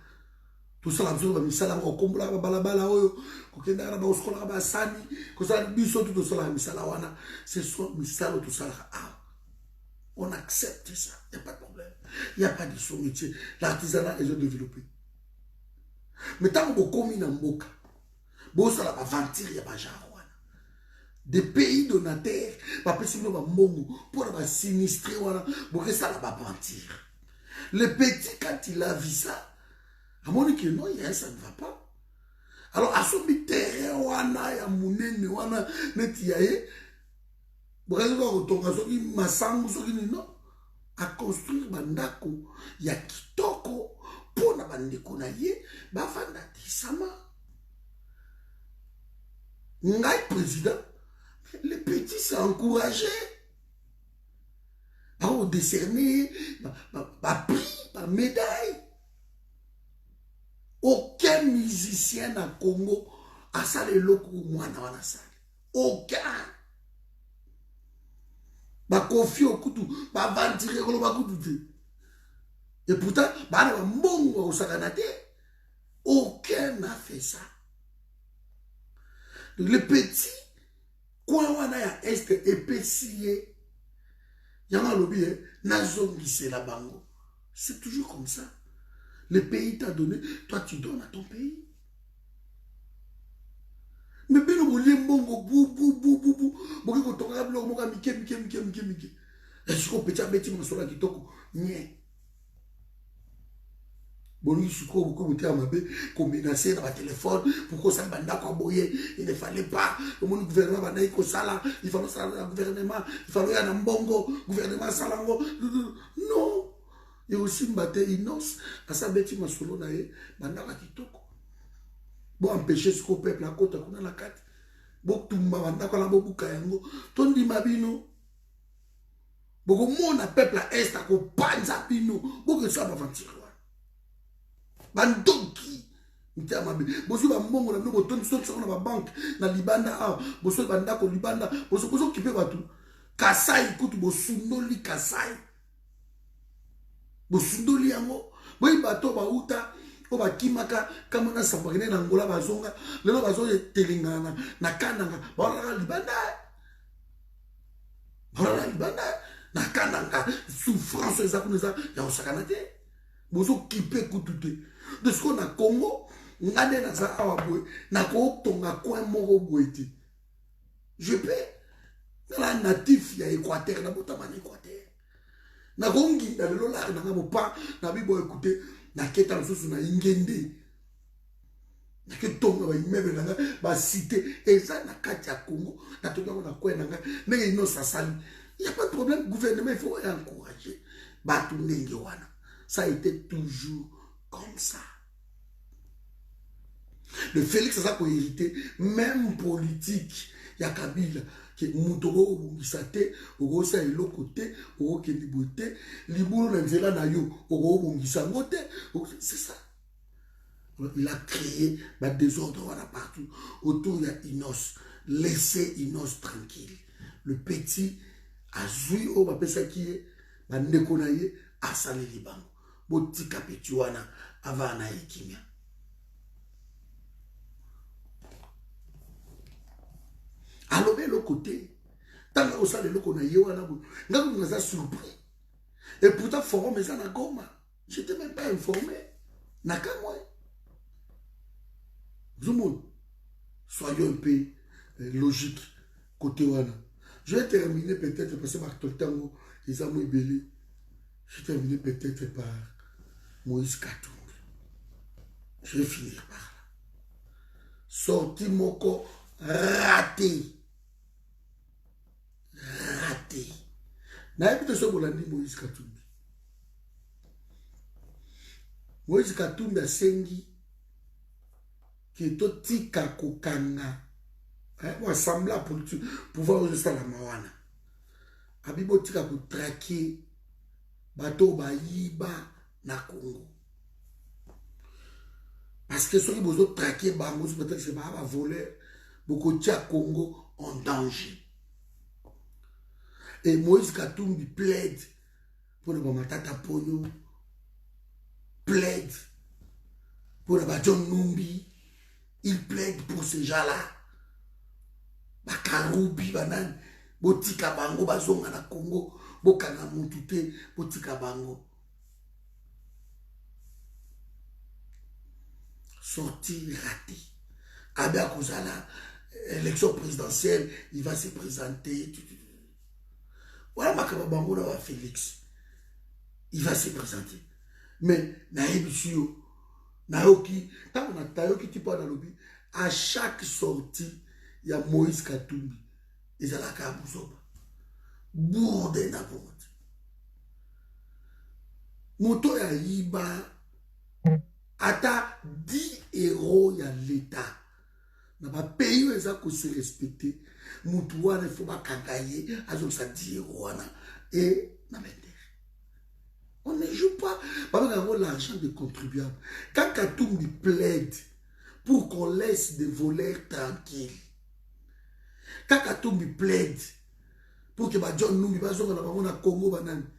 Tout ça, la misala au kombola balabala oyo kokenda na baoskola ba sani ko ça biso tout ça la misala wana c'est soit misala tout ça on accepte ça, il y a pas de problème, il y a pas de sommité, l'artisanat est développé. Mais tant que komi na mboka bo ça la aventure ya ba jarwana des pays donataires ba pesino ba mbongo pour ba sinistrer wana bo que ça la ba mentir. Le petit quand il a vu ça à mon que non, ça ne va pas. Alors, à son terrain, wana ya munene wana netiaye, brazo va retourner soki masangu soki non, à construire bandako ya kitoko pour na bandeko na ye ba fanda tisama. Ngai président, les petits s'est encouragé à décerner prix, médaille. Aucun musicien na Congo a salé le coup mwana wana sale. Aucun. Ba confié au couteau, ba ventiler ko ba couteau. Et pourtant, ba na mbongo au sakanate. Aucun n'a fait ça. Le petit quoi wana ya est épicier. Yama lobi nazongi c'est la bango. C'est toujours comme ça. Le pays t'a donné, toi tu donnes à ton pays. Mais bien le bongo bou. Bongo to ngablo moka mike. Est-ce qu'on peut dire mon sola kitoko? Nye. Bon, je suis beaucoup de mabe, qu'on menaçait dans ma téléphone, pour ça banda quoi boyer, il ne fallait pas. Le monde gouvernement banda iko sala, il fallait ça le gouvernement, il fallait un mbongo, gouvernement salango. Non. Il y a aussi mbaté inos, à sa bêtise ma solo nae, banda ka kitoko. Bon empêcher ce qu'on peuple à côté qu'on a la carte. Bon tout banda quoi la bobuka yango, ton di mabino. Bon mon peuple à est à ko panza bino, bon que ça va aventure. Bandoki mitamabe bozo ba mbongo na bino botondi so na ba banque na libanda ah bozo banda ko libanda bozo kipe batu kasai kutu bosundoli kasai bosundoli yango boyi bato ba uta o ba kimaka kama na sabarine na ngola bazonga lelo bazo telingana na kananga ba libanda na kananga souffrance za kunza ya osakana te bozo kipe kutu te. De ce qu'on a Congo, on a des Nazaraboué, n'a pas ton coin moroboué. Je peux. Dans la natif, il y a Équateur, n'a pas de Équateur. N'a gongi, n'a le là, n'a pas, n'a pas écouté, n'a qu'à dans sous na ingende. N'a que ton va immeuble n'a pas cité, et ça n'a qu'à tia Congo, n'a tout dans la coin n'a mais il n'a sa salle. Il n'y a pas de problème, le gouvernement, il faut encourager. Batu Nengewana. Ça a été toujours comme ça. Le Félix, ça a hérité, même politique, il y a Kabila, qui est Moutoro, Bungisate, Orosa et l'autre Oro Kendibote, Libouro Nanzela Nayo, Oro Bungisangote, c'est ça. Il a créé des désordre voilà, partout. Autour, il y a Inos. Laissez Inos tranquille. Le petit a joué au Bapesa qui est, Nekonaye, a salé Liban. Botika Petuana, Avana Ikimia. Alors, de l'autre côté, tant que ça, de l'autre côté, on a surpris. Et pourtant, forum, mais ça n'a goma. Je n'étais même pas informé. N'a qu'à moi. Zoumoun, soyons un peu logiques côté Wana. Je vais terminer peut-être parce que Marc Tango, ils ont belé. Je vais terminer peut-être par Moïse Katumbi. Je vais finir par là. Sorti mon corps raté. Raté. Naïbite ce bolandi Moïse Katumbi. Moïse Katumbi a sengi qui est tout tika kokanga. On sembla pour pouvoir user ça la mawana. Abibo tika ko traquer bateau bayiba na Congo. Parce que ceux qui vous traquer bango, peut-être que c'est pas voler beaucoup de Congo en danger. Et Moïse Katumbi plaide pour le Mamatata Ponyo, plaide pour le Badjon Numbi, il plaide pour ces gens-là. Bakaroubi, Banan, Botika Bango, Bazonga na Congo, Bokanga Moutute, Botika Bango. Sorti raté. Abia Kozala, élection présidentielle, il va se présenter. Voilà Makaba Bango là, Félix. Il va se présenter. Mais Naïbisio, Naoki, tant on a Tayoki qui parle dans le lobby, à chaque sortie, il y a Moïse Katumbi. Ils ont la Kabouzoba. Bourde na bourde. Moto ya Iba. Ata 10 héros ya l'État. N'a pas payé les gens qui se respectent. Moutouan ne faut pas kagayer. Azon sa 10 héros. Et on ne joue pas. Parce qu'on a l'argent des contribuables. Quand Katumbi plaide pour qu'on laisse des voleurs tranquilles. Quand Katumbi plaide pour que John Numbi bazonga na bango na Congo banane.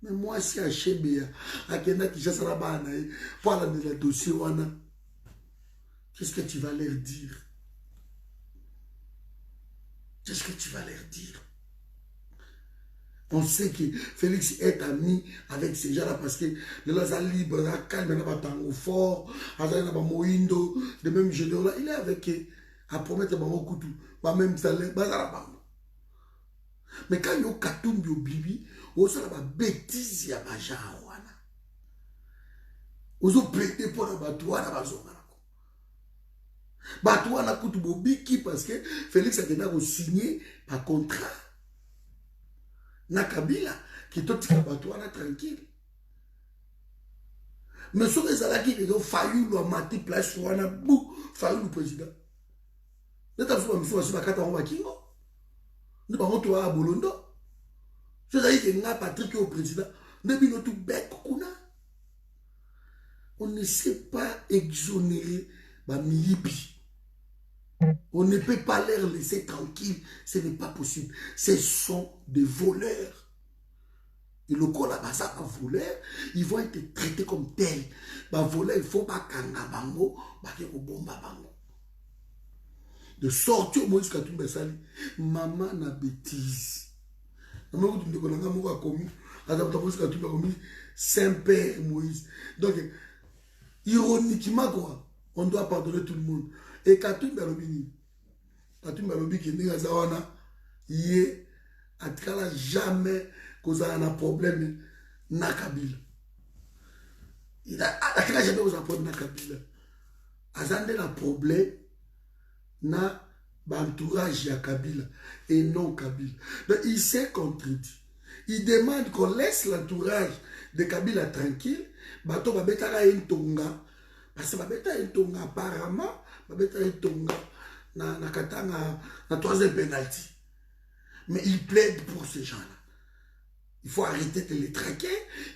Mais moi si à Chebea, à Kenda qui chasse la banane, pour la de la dossier wana. Qu'est-ce que tu vas leur dire? Qu'est-ce que tu vas leur dire? On sait que Félix est ami avec ces gens-là parce que les gens libres, ils calme, ils sont tango fort, ils sont moindo, de même généraux. Il est avec eux à promettre beaucoup de même salaire, mais quand il y a Katumbi au Bibi, osala babétise ya bagenre wana ozoplaide mpo na bato wana bazonga nako bato wana kutu bobiki parce que Félix akenda kosigne bacontrat na Kabila ki totika bato wana tranquille mais soki ezalaki kezo Fayulu amati place wana bu Fayulu président neta biso bamiso basi bakata yango bakingo nde bango toya bolondo so ezali ke nga Patrick au président nde bino tu bec kuna on ne sait pas exonérer bamiyibi. On ne peut pas les laisser tranquilles, ce n'est pas possible. Ce sont des voleurs. Et le corps là-bas, ça, un voleur, ils vont être traités comme tels. Un voleur, il faut pas kanga bango, bomba bango. De sortir au Moïse Katumba Sali, maman na bêtise. Maman, tu me dis qu'on a commis, Saint-Père Moïse. Donc, ironiquement, quoi, on doit pardonner tout le monde. Et Katumba Lobini, Katumba Lobi qui n'est pas yé, atkala jamais cause un problème na Kabila. Il a jamais cause un problème na Kabila. Azande un problème na entourage ya Kabila et non Kabila. Donc il s'est contredit. Il demande qu'on laisse l'entourage de Kabila tranquille. Bato babetaka entonga parce que babeta entonga apparemment babeta entonga na katanga na troisième penalty. Mais il plaide pour ces gens-là. Il faut arrêter de les traquer,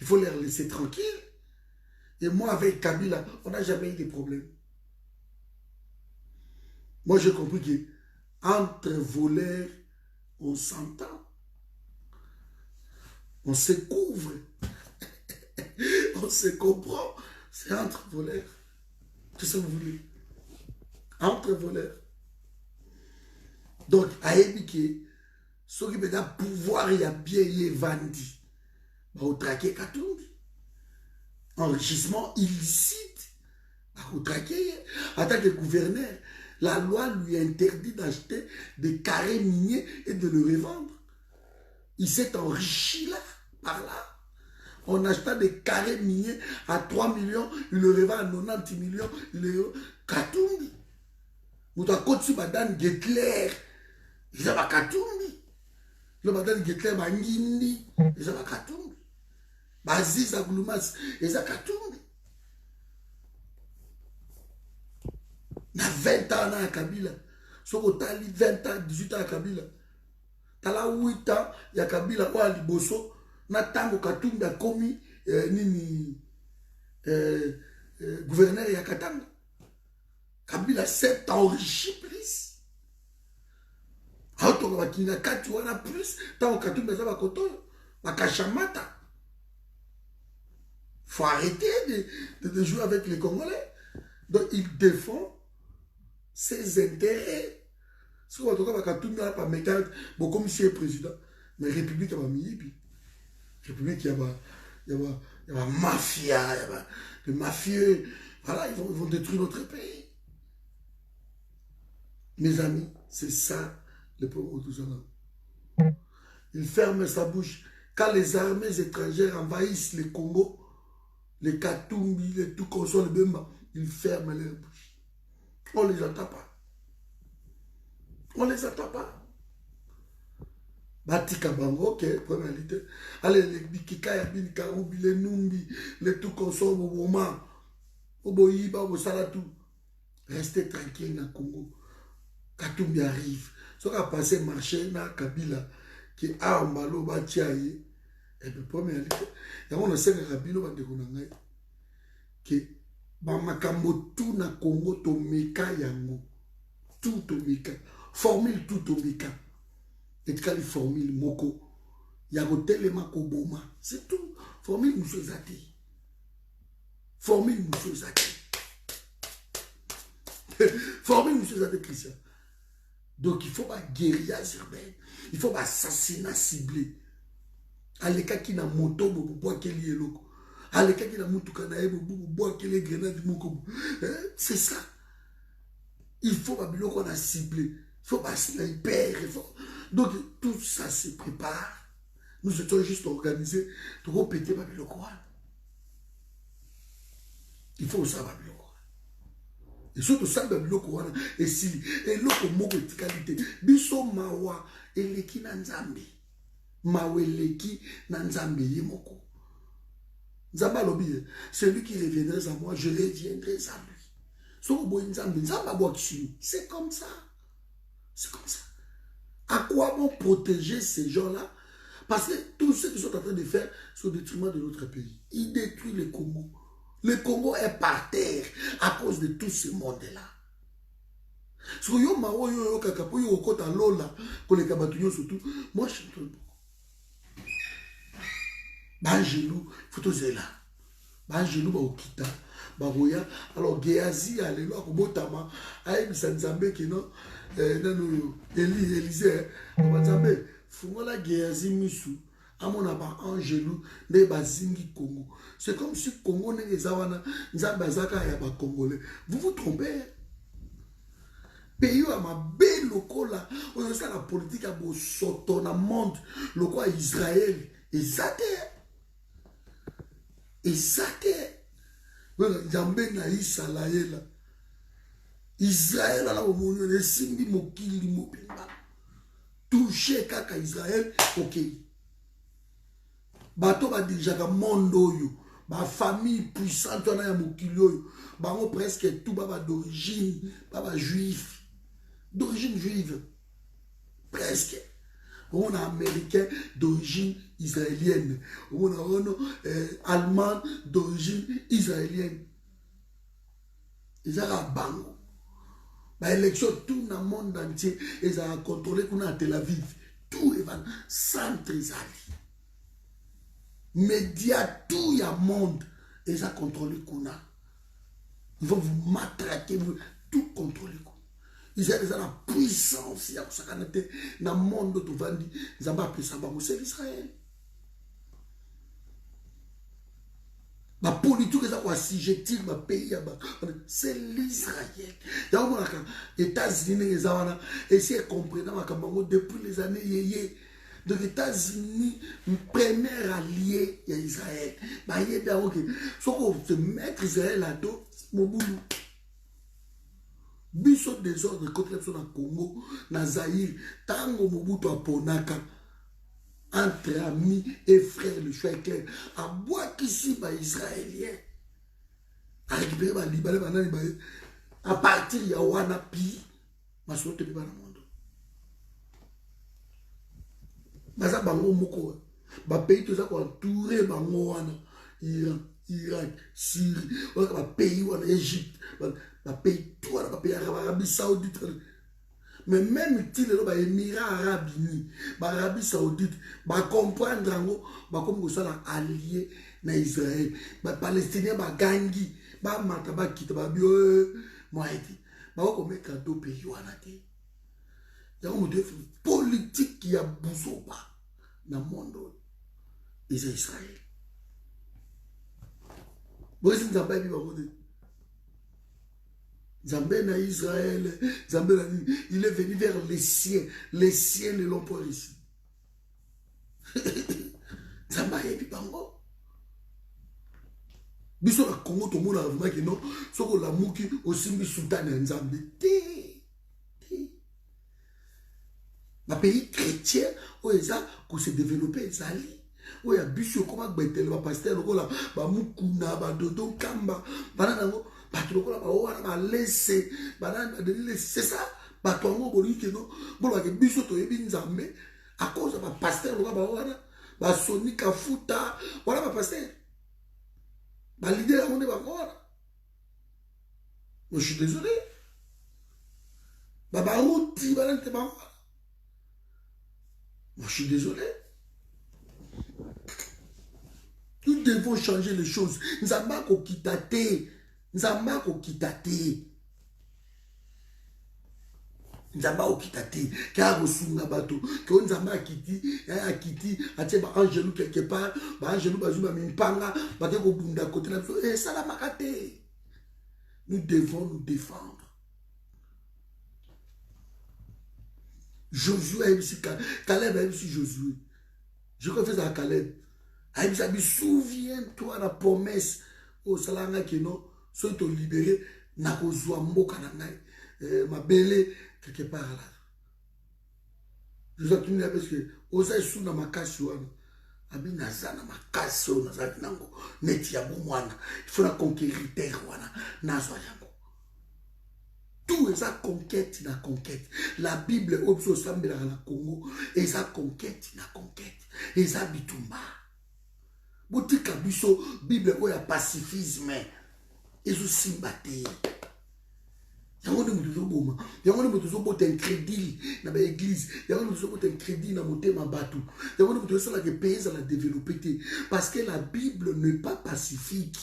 il faut les laisser tranquilles. Et moi avec Kabila, on n'a jamais eu de problème. Moi j'ai compris que entre voleurs, on s'entend. On se couvre. On se comprend. C'est entre voleurs. Qu'est-ce que vous voulez? Entre voleurs. Donc, à éduquer, ce qui veut pouvoir, il y a bien y vandi. Au traquer Katumbi. Enrichissement illicite. Au traquer. En tant que gouverneur, la loi lui interdit d'acheter des carrés miniers et de le revendre. Il s'est enrichi là, par là. On acheta des carrés miniers à 3 millions, il le revend à 90 millions, il le Katumbi. Vous avez côté Madame Getler, ils ont Katumbi. Le Madame Getler, Mangindi, ils ont Katumbi. Baziz Agloumas, ils ont Katumbi. Il y a 20 ans à Kabila. Soko Tali, 20 ans, 18 ans à Kabila. Tala 8 ans, il y a Kabila, ou à Liboso. Na tango Katumbi a commis gouverneur ya Katanga. Kabila s'est enrichi plus. Auto bakina kati wana plus tango Katumbi za bakoto bakashamata. Faut arrêter de jouer avec les Congolais. Donc il défend ses intérêts. Si on va Katumbi a pas mettre bon comme monsieur président, mais République va miyibi. République, il y a mafia, il y a des mafieux. Voilà, ils vont détruire notre pays. Mes amis, c'est ça le peuple autosonant. Il ferme sa bouche. Quand les armées étrangères envahissent le Congo, les Katumbi, les tout console, les Bemba, ils ferment leur bouche. On ne les entend pas. On ne les entend pas. Batika bango, ok, première. Allez, les bikika ya bin karoubi, les numbi, les tout consomment au moment. Au boyiba, au salatou. Restez tranquille dans le Congo. Katumbi arrive. Ce qui a passé marché dans Kabila, qui a un malo batiaye, et puis première. Et on a 5 Kabila, on a dit que Bamakambo tout na Congo, Tomeka yango. Tout Tomeka. Formule tout Tomeka. Et quand il formule moko, il y a tellement koboma. C'est tout. Formule monsieur Zati. Formule monsieur Zati. Formule monsieur Zati Christian. Donc il faut pas guérillage urbaine. Il faut pas assassinat ciblé. Aleka qui na moto bobo bois keli eloko. Aleka qui na mutuka na ebo bobo bois keli grenade moko. C'est ça. Il faut pas biloko na ciblé. Il faut pas sniper. Donc tout ça se prépare Nous étions juste organisés pour péter Babiloko. Il faut ça Babiloko. Et surtout ça Babiloko et si et l'autre mot de qualité. Biso mawa eleki na nzambe. Maweleki na nzambe yemoko. Nzamba lobi, celui qui reviendrait à moi, je reviendrai à lui. C'est comme ça. C'est comme ça. À quoi bon protéger ces gens-là? Parce que tout ce qu'ils sont en train de faire, c'est au détriment de notre pays. Ils détruisent le Congo. Le Congo est par terre à cause de tout ce monde-là. Moi, je suis tout. Bangelou, Fotozela. Bangelou, Baokita. Baroya. Alors, Géazi, Alléluia, Kobotama, Aïe, Sanzambe, qui non, Élisée, Nzambe, Fungola, Géazi, Missou, Amonaba, Angelou, Nebazingi, Congo. C'est comme si Congo n'est pas Nzambazaka et Congolais. Vous vous trompez. Pays à ma belle loco là, on sait la politique à beau soto dans le monde, le quoi Israël, et ça et ça Nzambe na Israël là, Israël là au monde les simbi mokili mopimba, touché kaka Israël, ok. Bato ba déjà ka monde yo, ba famille puissante na ya mokili yo, ba mo presque tout ba d'origine, ba juif. D'origine juive, presque. On a américain d'origine israélienne. On a allemand d'origine israélienne. Ils ont bango. L'élection, tout le monde entier, ils ont contrôlé qu'on a à Tel Aviv. Tout est van centre Zali. Médias, tout le monde, ils ont contrôlé qu'on a. Ils vont vous matraquer, tout contrôler. Ils ont la puissance, il y a dans le monde où ils ont appelé ça, c'est l'Israël. La politique, c'est l'Israël. Il y a les États-Unis, ils ont essayé de comprendre depuis les années. Donc les États-Unis, le premier allié, il y a Israël. Il y a bien, ok. Sauf qu'on se met Israël là-dedans, c'est mon boulot. Biso désordre contre les na Congo, na Zaïre, tango Mobutu aponaka entre amis et frères, le choix est clair. À boire qu'ici, Israélien, à récupérer les Libanais, à partir de Wanapi, ma soeur te peut pas dans le monde. Baza bango moko, ba pays tout ça qu'on entouré bango wana, Iran, Irak, Syrie, ba pays wana Égypte. Le pays tout le pays Arabie Saoudite. Mais même si les Émirats Arabes Unis, l'Arabie Saoudite, comprendre comme ça allié na Israël, les Palestiniens gangi, mataba kita bio moiti. Comme cadeau pays wana te. Il y a une politique qui a bousou dans le monde des Israël. Vous savez pas Zambé na Israël, Zambé il est venu vers les siens ne l'ont pas réussi. Zambé et puis bango. Biso la Congo tout le monde a vu que non, ce que la mouki aussi mi sultan en Zambé. Le pays chrétien où ils ont se développé Zali. Où il y a biso comment betel va pasteur là, ba mukuna ba dodo kamba, banana c'est ça. À cause de ma pasteur, ma Sonic à Fouta, voilà ma pasteur. Ma leader, on est pas mort. Je suis désolé. Je suis désolé. Nous devons changer les choses. Nous avons qu'au quitter. Nzamba kokitate. Nzamba okitate. Car au sunga bato. Que nzamba akiti, akiti, atie ba angelou quelque part, ba angelou bazuma mimpanga, ba te ko bunda côté là. Et ça la makate. Nous devons nous défendre. Josué a aussi Caleb a aussi Josué. Je crois que c'est à Caleb. Aïe, souviens-toi la promesse au salanga qui non, soit te libéré, n'a pas besoin de ma belle quelque part là. Je vous dis parce que osa sous na makasi wana abi naza na makasi o naza nango neti ya bomwana il faut la conquérir terre wana nazo yango tout est ça conquête na conquête la Bible opso sambela na Congo et ça conquête na conquête et ça bitumba botika biso Bible oya pacifisme ezo simbate. Yango ne mutuzo boma, yango ne mutuzo bote incrédit na ba église, yango ne mutuzo bote incrédit na motema batu, yango ne mutuzo la que pays à la développer parce que la Bible n'est pas pacifique.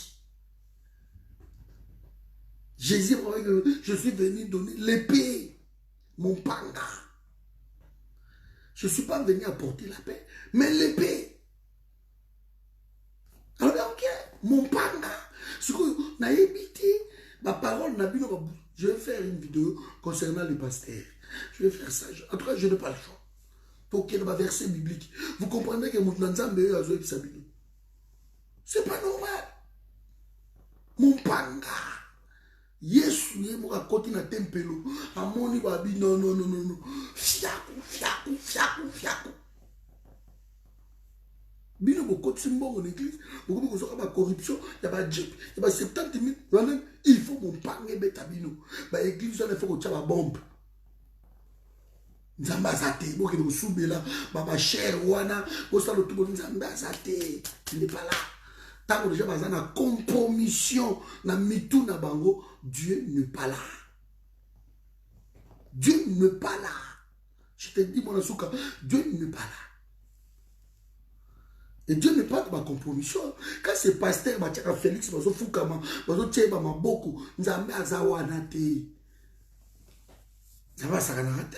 Jésus parlait que je suis venu donner l'épée, mon panga. Je ne suis pas venu apporter la paix, mais l'épée. Alors ok, mon panga. Ce que n'a évité ma parole n'a pas. Je vais faire une vidéo concernant les pasteurs. Je vais faire ça. En tout cas, je n'ai pas le choix. Pour qu'il y ait un verset biblique. Vous comprenez que mon Nzambe a joué Sabino. C'est pas normal. Mon panga. Yesu ye mo akoti na tempelo. Amoni babi non non non non non. Fiaku fiaku fiaku fiaku. Bino beaucoup de symboles en église, beaucoup de corruption, il y a pas jeep, il y a 70 000, il faut mon pangé beta bino. Bah église il faut que tu aies la bombe. Nzamba zate, bon que nous soube là, bah cher wana, au salon tout le monde nzamba zate, il n'est pas là. Tant que déjà bazan na compromission, na mitou na bango, Dieu n'est pas là. Dieu n'est pas là. Je te dis mon asuka, Dieu n'est pas là. Et Dieu n'est pas de ma compromission. Quand c'est pasteur, Mathiaka Félix, Bazo Foukama, Bazo Tcheba Maboko, Nzambe Azawanate. Nzambe Azawanate.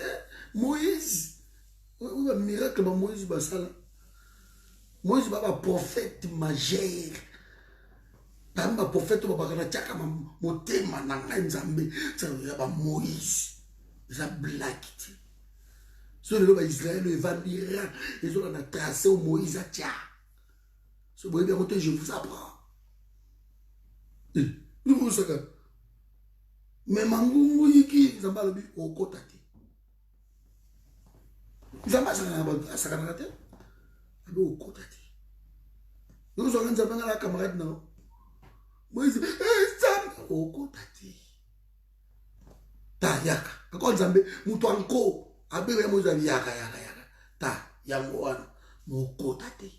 Moïse. Oui, un miracle, Moïse Basala. Moïse Baba prophète majeur. Tamba prophète Babakana Tchaka Motema Nanga Nzambe. Ça veut dire Moïse. Ça blague. Sur le loi Israël, le Vandira, ils ont tracé au Moïse à Tchak. Ce que bien je vous apprends. Nous vous savez. Mais Mangungu Yiki, Zamba le au Kotati. Zamba Sakanate. Au Kotati. Nous avons Zamba la camarade non. Moi, je dis, Zamba au Kotati. Ta yaka. Quand Zambé, Moutoanko, Abé Mozavi yaka yaka yaka. Ta Yangoan, mon Kotati.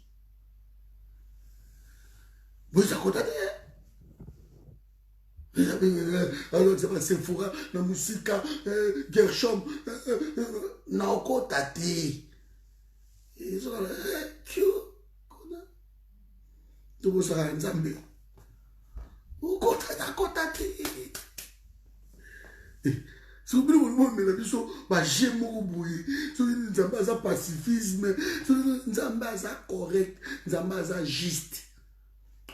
Vous avez alors c'est pas Sephora, la musique, Gershom, Naoko Tate. Ils sont là, tout le monde sera en Zambie. Où Tate. Si vous voulez, vous avez dit que j'aime bouillir. Si vous avez un pacifisme, si vous avez un correct, si vous avez un juste.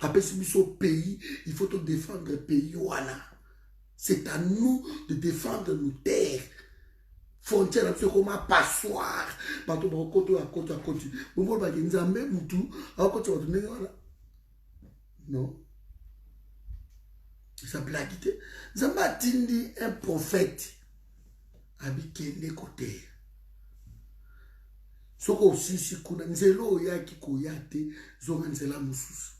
Après, si nous sommes au pays, il faut défendre le pays. C'est à nous de défendre nos terres. Frontière, c'est comme un passoire. Bateau, à côté. Vous voulez que nous avons tout. Non. Ça blague. Nous avons dit un prophète. Abikende côté. Ce qu'on aussi, si qu'on a nzelo ya ki koyate, zonga nzela mususu.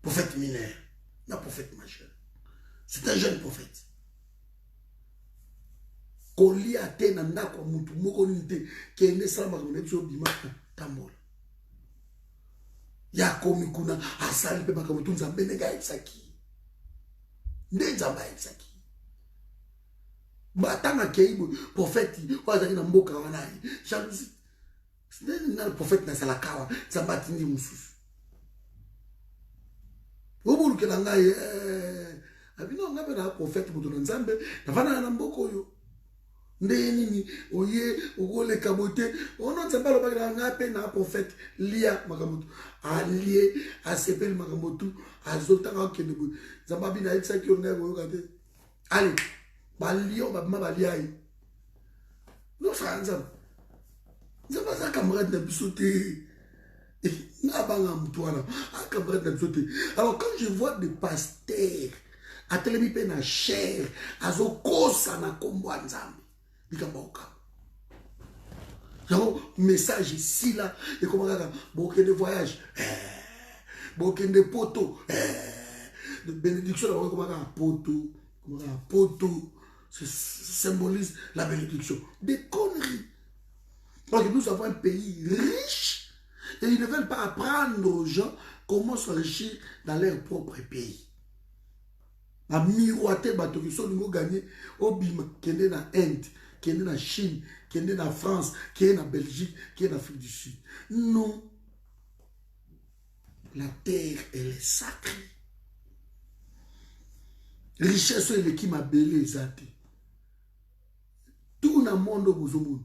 Prophète mineur, non prophète majeur. C'est un jeune prophète. Koli ate nanda kwa mutu moko nite kende salama kone biso bima tambola. Ya komi kuna asali pe makamutu nzambe nega eksaki. Nde nzamba eksaki. Batanga keibu prophète wazaki na mboka wana. Jalousie. C'est un prophète na salakawa, nzamba tindi mususu. Obulu kelanga abino ngabe na prophète mutu nzambe nafana na mboko yo ndeni ni oye ogole kabote ono nzamba lo bakela ngape na prophète lia makamutu alie asepel makamutu azotanga okende bu nzamba bina etsa ki onga yo kate allez balio babma baliai no franza C'est pas ça, camarade d'Abissoté. Alors, quand je vois des pasteurs, à Télémipé na chair, à Zokosa na Kombo Nzambi, message ici, là, et comment beaucoup de voyages, beaucoup de poteaux, de bénédiction, comment poteau, ça symbolise la bénédiction. Des conneries. Parce que nous avons un pays riche et ils ne veulent pas apprendre aux gens comment s'enrichir dans leur propre pays. À miroiter, ils sont gagnés au Bima, qui est dans l'Inde, qui est dans la Chine, qui est dans la France, qui est en Belgique, qui est en Afrique du Sud. Non. La terre, elle est sacrée. Richesse, elle est qui m'a belé, zate. Tout le monde au monde.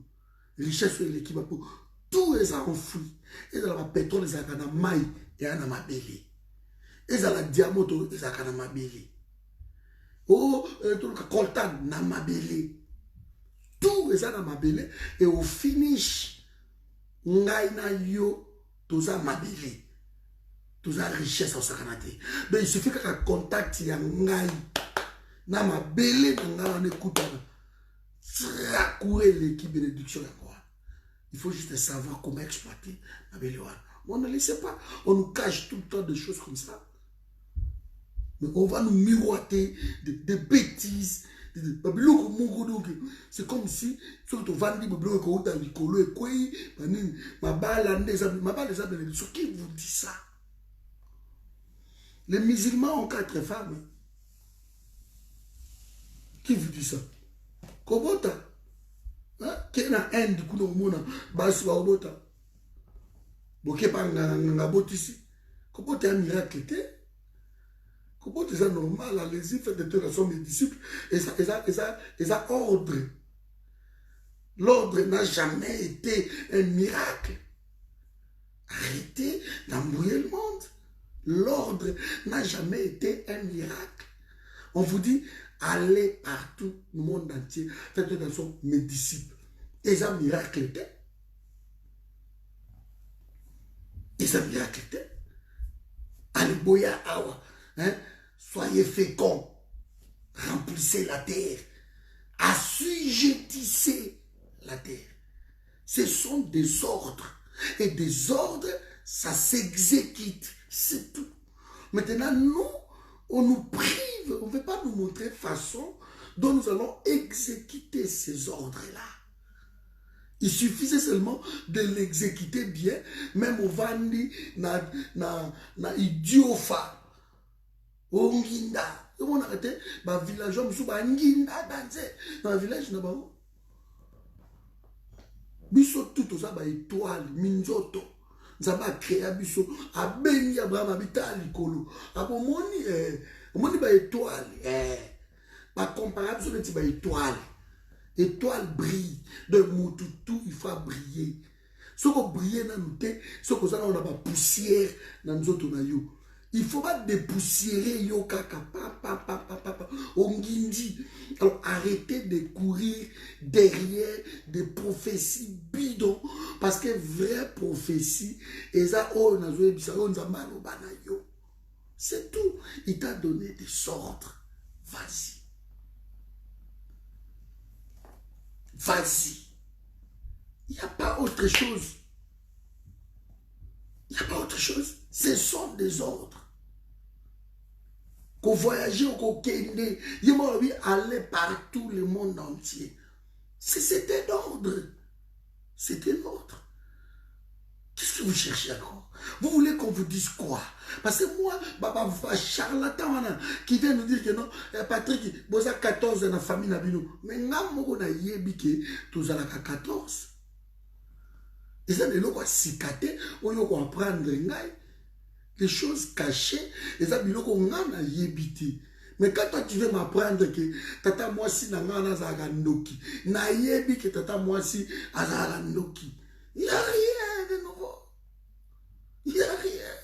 Richesse, elle est qui m'a belé. Tout est enfoui. Et dans le pétrole, ils ont un maï et un amabélé. Ils ont la diamant, ils ont un amabélé. Oh, tout le coltan, namabélé. Tout est en amabélé. Et au finish, ngaï na yo, tout ça amabélé. Tout ça richesse au sakanate. Mais il suffit qu'un contact, il y a ngaï. Namabélé, on écoute. Tracouer l'équipe de réduction. Il faut juste savoir comment exploiter la Béléouane. On ne le sait pas. On nous cache tout le temps des choses comme ça. Mais on va nous miroiter des bêtises. C'est comme si, surtout Vandi, qui vous dit ça? Les musulmans ont 4 femmes. Qui vous dit ça? Kobota. Qui est dans Inde, qui est dans Basi Kobota. Boké pas nga botisi. Kobota est un miracle. Kobota est normal. Les îles fait de telle façon mes disciples. Et ça ordre. L'ordre n'a jamais été un miracle. Arrêtez d'embrouiller le monde. L'ordre n'a jamais été un miracle. On vous dit, allez partout, le monde entier, faites attention, mes disciples. Et ça, miracle était. Et ça, miracle était. Allez, boya awa. Soyez féconds. Remplissez la terre. Assujettissez la terre. Ce sont des ordres. Et des ordres, ça s'exécute. C'est tout. Maintenant, nous, on nous prive, on ne veut pas nous montrer façon dont nous allons exécuter ces ordres-là. Il suffisait seulement de l'exécuter bien, même au Vandi, na idiofa, au Nginda. Et on a arrêté, bah village, on a Nginda danser. Dans le village, on a biso tout ça, bah étoile, minzoto. Nzamba créa biso abeni Abraham habita likolo abomoni ba étoile ba comparable sur les ba étoile brille de tout il faut briller ce qu'on briller na nous te ce qu'on ça on a pas poussière na nous autres na yo il faut pas dépoussiérer yo kaka papa ongindi. Alors arrêtez de courir derrière des prophéties bidons parce que vraie prophétie et ça c'est tout. Il t'a donné des ordres. Vas-y. Vas-y. Il n'y a pas autre chose. Il n'y a pas autre chose. Ce sont des ordres. Qu'on voyageait ou qu'on kende, il aller partout le monde entier. C'était d'ordre. C'était l'ordre. Qu'est-ce que vous cherchez encore? Vous voulez qu'on vous dise quoi? Parce que moi, Baba, charlatan qui vient nous dire que non, Patrick, vous avez 14 dans la famille, mais nous avons 14. Et ça, nous avons cicaté, on va apprendre les choses cachées, et ça, nous avons yébité. Mais quand toi tu veux m'apprendre que tata moi si nangana zagandoki, na yebi que tata moi si azagandoki, il n'y a rien de nouveau. Il n'y a rien.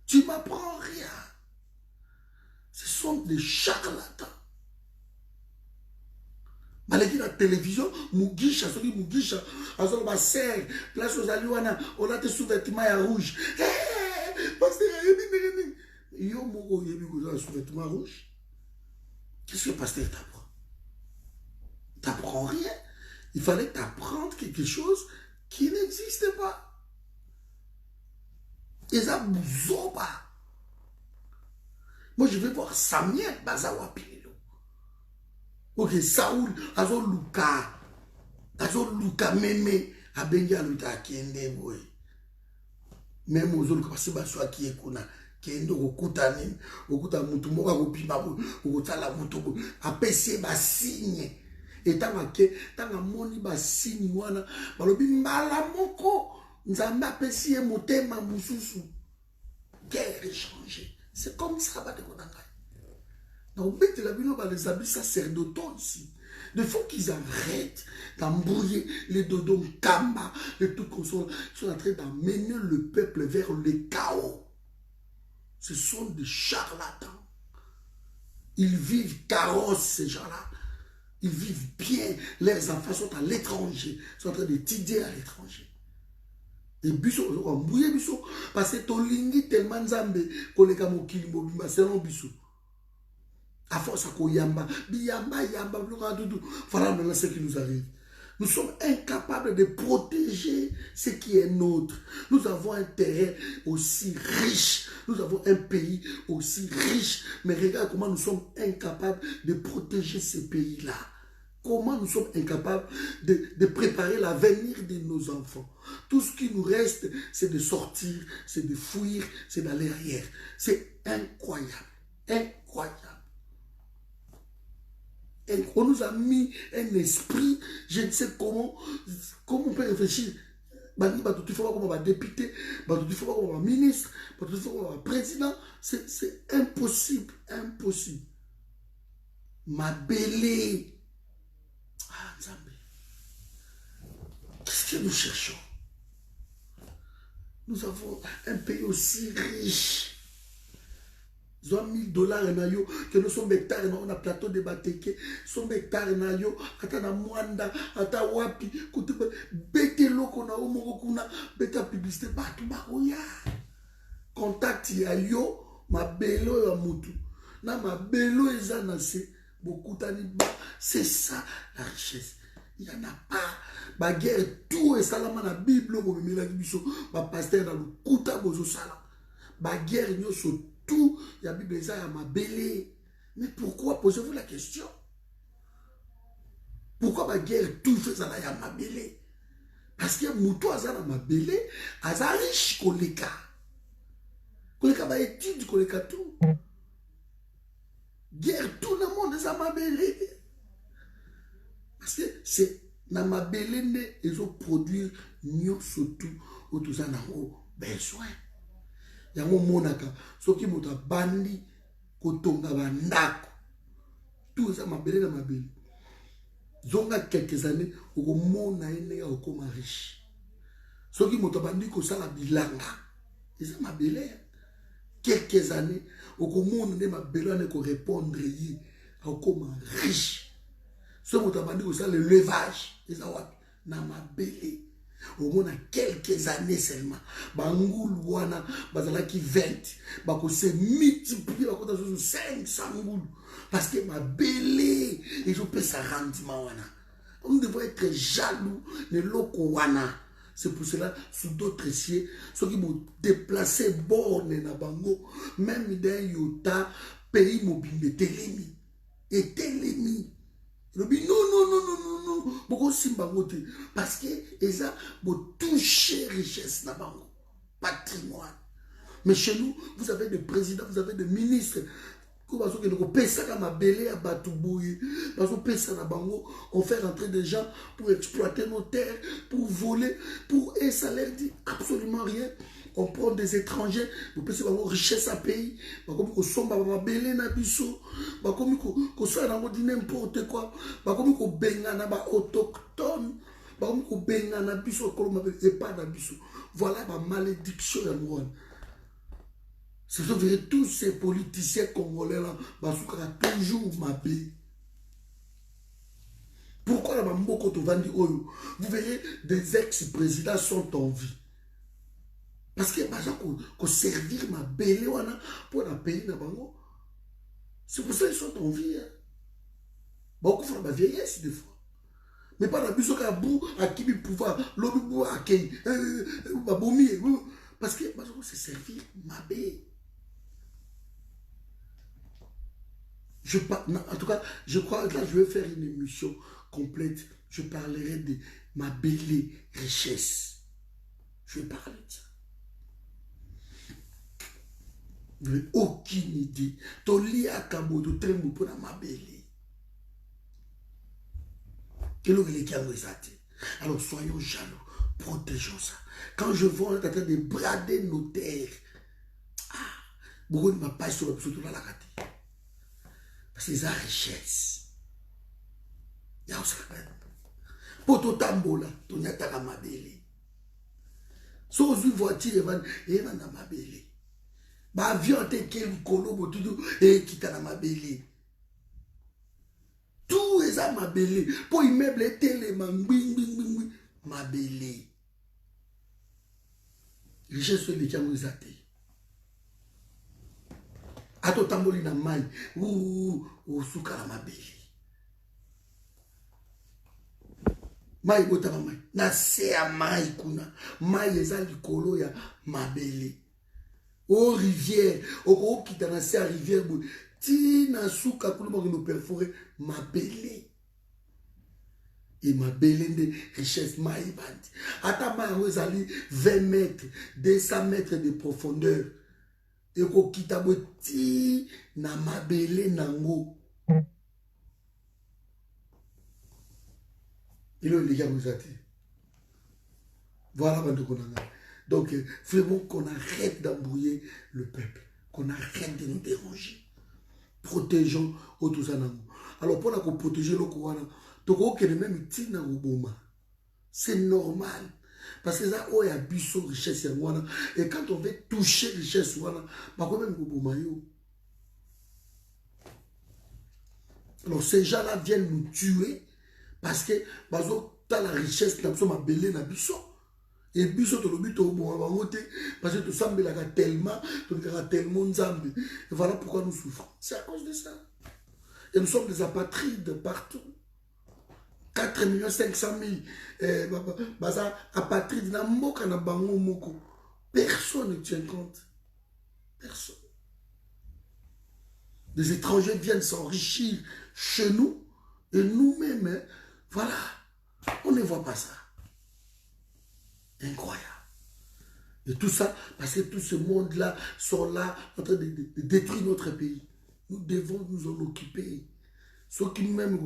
Tu m'apprends rien. Ce sont des charlatans. Malgré télévision mugisha soki mugisha azoloba serre place ozali wana olate sous-vêtement ya rouge pasteur ayebi ndenge nini yo moko oyebi kozala sous-vêtement rouge. Qu'est-ce que le pasteur t'apprend? T'apprends rien. Il fallait t'apprendre quelque chose qui n'existe pas. Et ça bougeait pas. Moi, je vais voir Samuel Bazawa Pilelo. Ok, Saoul, Azo Luka Meme, Abenga Luta Kende Boy. Même aux autres, parce que Baswa qui est Kuna, Kendo, Okutani, Okuta Mutumoka, Opimabu, Okutala Mutubu, Apese Basigne. Et tant que moni Basigne, Wana, Balobi Mbala Moko, Nzamba Apesi Motema Mususu. Guerre échangée. C'est comme ça, les habits sacerdotaux ici. Il faut qu'ils arrêtent d'embrouiller les dodons kamba, les tout console. Ils sont en train d'amener le peuple vers le chaos. Ce sont des charlatans. Ils vivent carrosse, ces gens-là. Ils vivent bien. Leurs enfants sont à l'étranger. Ils sont en train de tider à l'étranger. Et biso embrouiller biso parce que tolingi tellement nzambe koleka mokili mobimba selon biso à force à koyamba biyamba yamba tout voilà maintenant ce qui nous arrive. Nous sommes incapables de protéger ce qui est nôtre. Nous avons un terrain aussi riche, nous avons un pays aussi riche, mais regarde comment nous sommes incapables de protéger ces pays-là. Comment nous sommes incapables de préparer l'avenir de nos enfants. Tout ce qui nous reste, c'est de sortir, c'est de fuir, c'est d'aller ailleurs. C'est incroyable. Incroyable. Et on nous a mis un esprit, je ne sais comment on peut réfléchir. Il faut pas comme député, il faut pas comme ministre, il faut pas comme président. C'est impossible. Impossible. Ma belle. Qu'est-ce que nous cherchons? Nous avons un pays aussi riche. Ils ont $1000 que nous sommes hectares, on a plateau de Bateke, sommes hectares nayo, ata na Mwanda, ata wapi, bete loko na omoko kuna, beta publicité, batu baroya. Contact ya yo, ma belo ya mutu, na ma belo ezanase, beaucoup tani ba, c'est ça la richesse. Il n'y en a pas. La guerre, tout est salama dans la Bible, ma pasteur dans le Kouta bozo salam. La guerre, tout, il y a Bible, il y a ma belle. Mais pourquoi posez-vous la question? Pourquoi la guerre, tout fait ça, il y a ma belle? Parce que Moutou a dans ma belle, a riche koleka. Koleka va étude koleka tout. Guerre, tout le monde est à ma belle. Parce que c'est dans ma belende, ils ont produit mieux surtout au tout ça dans besoin. Il y a un monaka, ce qui m'a bandi, kotonga bandako. Tout ça ma belende ma belle. Zonga quelques années, au monde a été comme riche. Ce qui m'a bandi, ko ça la bilanga. Et ça ma belle. Quelques années, au monde ma belle ko répondre comme riche. Ce qui m'a dit que le levage, na ma belle. Au moins, quelques années seulement. Bangoul wana, bazala qui 20. Bako se multiplier, bako ta 500 goul. Parce que ma belle, et je peux ça rendement wana. On devrait être jaloux de loko wana. C'est pour cela, sous d'autres cieux, ceux qui m'ont déplacé borne na bango, même dans Yota, pays mobile, Télémi. Et Télémi. Non, beaucoup simba mote parce que ils ont touché richesse na bango, patrimoine. Mais chez nous, vous avez des présidents, vous avez des ministres. On fait rentrer des gens pour exploiter nos terres, pour voler, et ça leur dit absolument rien. On prend des étrangers, vous pouvez avoir richesse à pays, comme on sombre à belé na biso, comme on soit dans n'importe quoi, comme on benga na ba autochtone, comme on benga na biso, comme on et pas na biso. Voilà ma malédiction à moi. C'est vrai, tous ces politiciens congolais là, basukara toujours ma paix. Pourquoi la Mamboko Tovandi Oyo? Vous verrez, des ex-présidents sont en vie. Parce que qu'on servir ma belle pour la payer. C'est pour ça qu'ils sont en vie. Beaucoup font la vieillesse des fois. Mais pas la bise au bout à qui il pouvoir, l'autre bout à qui, parce que c'est servir ma belle. En tout cas, je crois que là, je vais faire une émission complète. Je parlerai de ma belle richesse. Je vais parler de ça. Vous n'avez aucune idée. Tu lis à Cabo, tu trembles pour ma belle. Alors soyons jaloux, protégeons ça. Quand je vois on est en train de brader nos terres, beaucoup ne m'a pas sur le surtout dans la raté. Parce que c'est la richesse. Il y a aussi pour tout tambola, tu n'as pas ma belle. Sauf une voiture, et va dans ma belle. Ma avion te quel colo, et qui t'a dans ma belle. Tout est à ma belle. Pour immeuble et tellement, ma belle. Richesse sur les camons athées. A to tamboli na mai. Ou suka na ma belle. Mai botama mai. Na se a mai kuna. Mai eza likolo ya ma belle. O rivière. O kita na se a rivière. Ti na suka kulu mo no perforer ma belle. Et ma belle de richesse ma ibandi. Ata ma ezali 20 mètres, 200 mètres de profondeur. Et ko kita ti na ma belle nango. Et là, les gars, vous êtes. Voilà, donc, vraiment qu'on arrête d'embrouiller le peuple, qu'on arrête de nous déranger. Protégeons Otosanango. Alors, pour qu'on protéger le Kouana, c'est normal. Parce que ça, il y a biso richesse. Et quand on veut toucher richesse, alors ces gens-là viennent nous tuer parce que t'as la richesse, t'as ma belle na biso. Et biso to lobi to bon parce que tu sembles tellement, tellement nzambe. Et voilà pourquoi nous souffrons. C'est à cause de ça. Et nous sommes des apatrides partout. 4 500 000 apatrides na mboka na bango moko. Personne ne tient compte. Personne. Les étrangers viennent s'enrichir chez nous et nous-mêmes, voilà, on ne voit pas ça. Incroyable. Et tout ça, parce que tout ce monde-là sont là en train de détruire notre pays. Nous devons nous en occuper. Ceux qui même,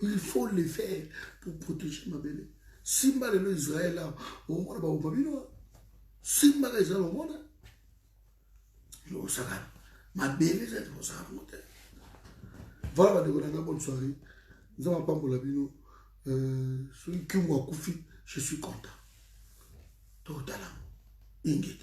il faut le faire pour protéger ma belle. Si mal est Israël, là, on va pas bien. Si mal est Israël, on va pas. Ma belle, c'est pour ça. Voilà, bonne soirée. Nous avons pas pour la bino. Celui qui m'a confié, je suis content. Totalement. Ingrid.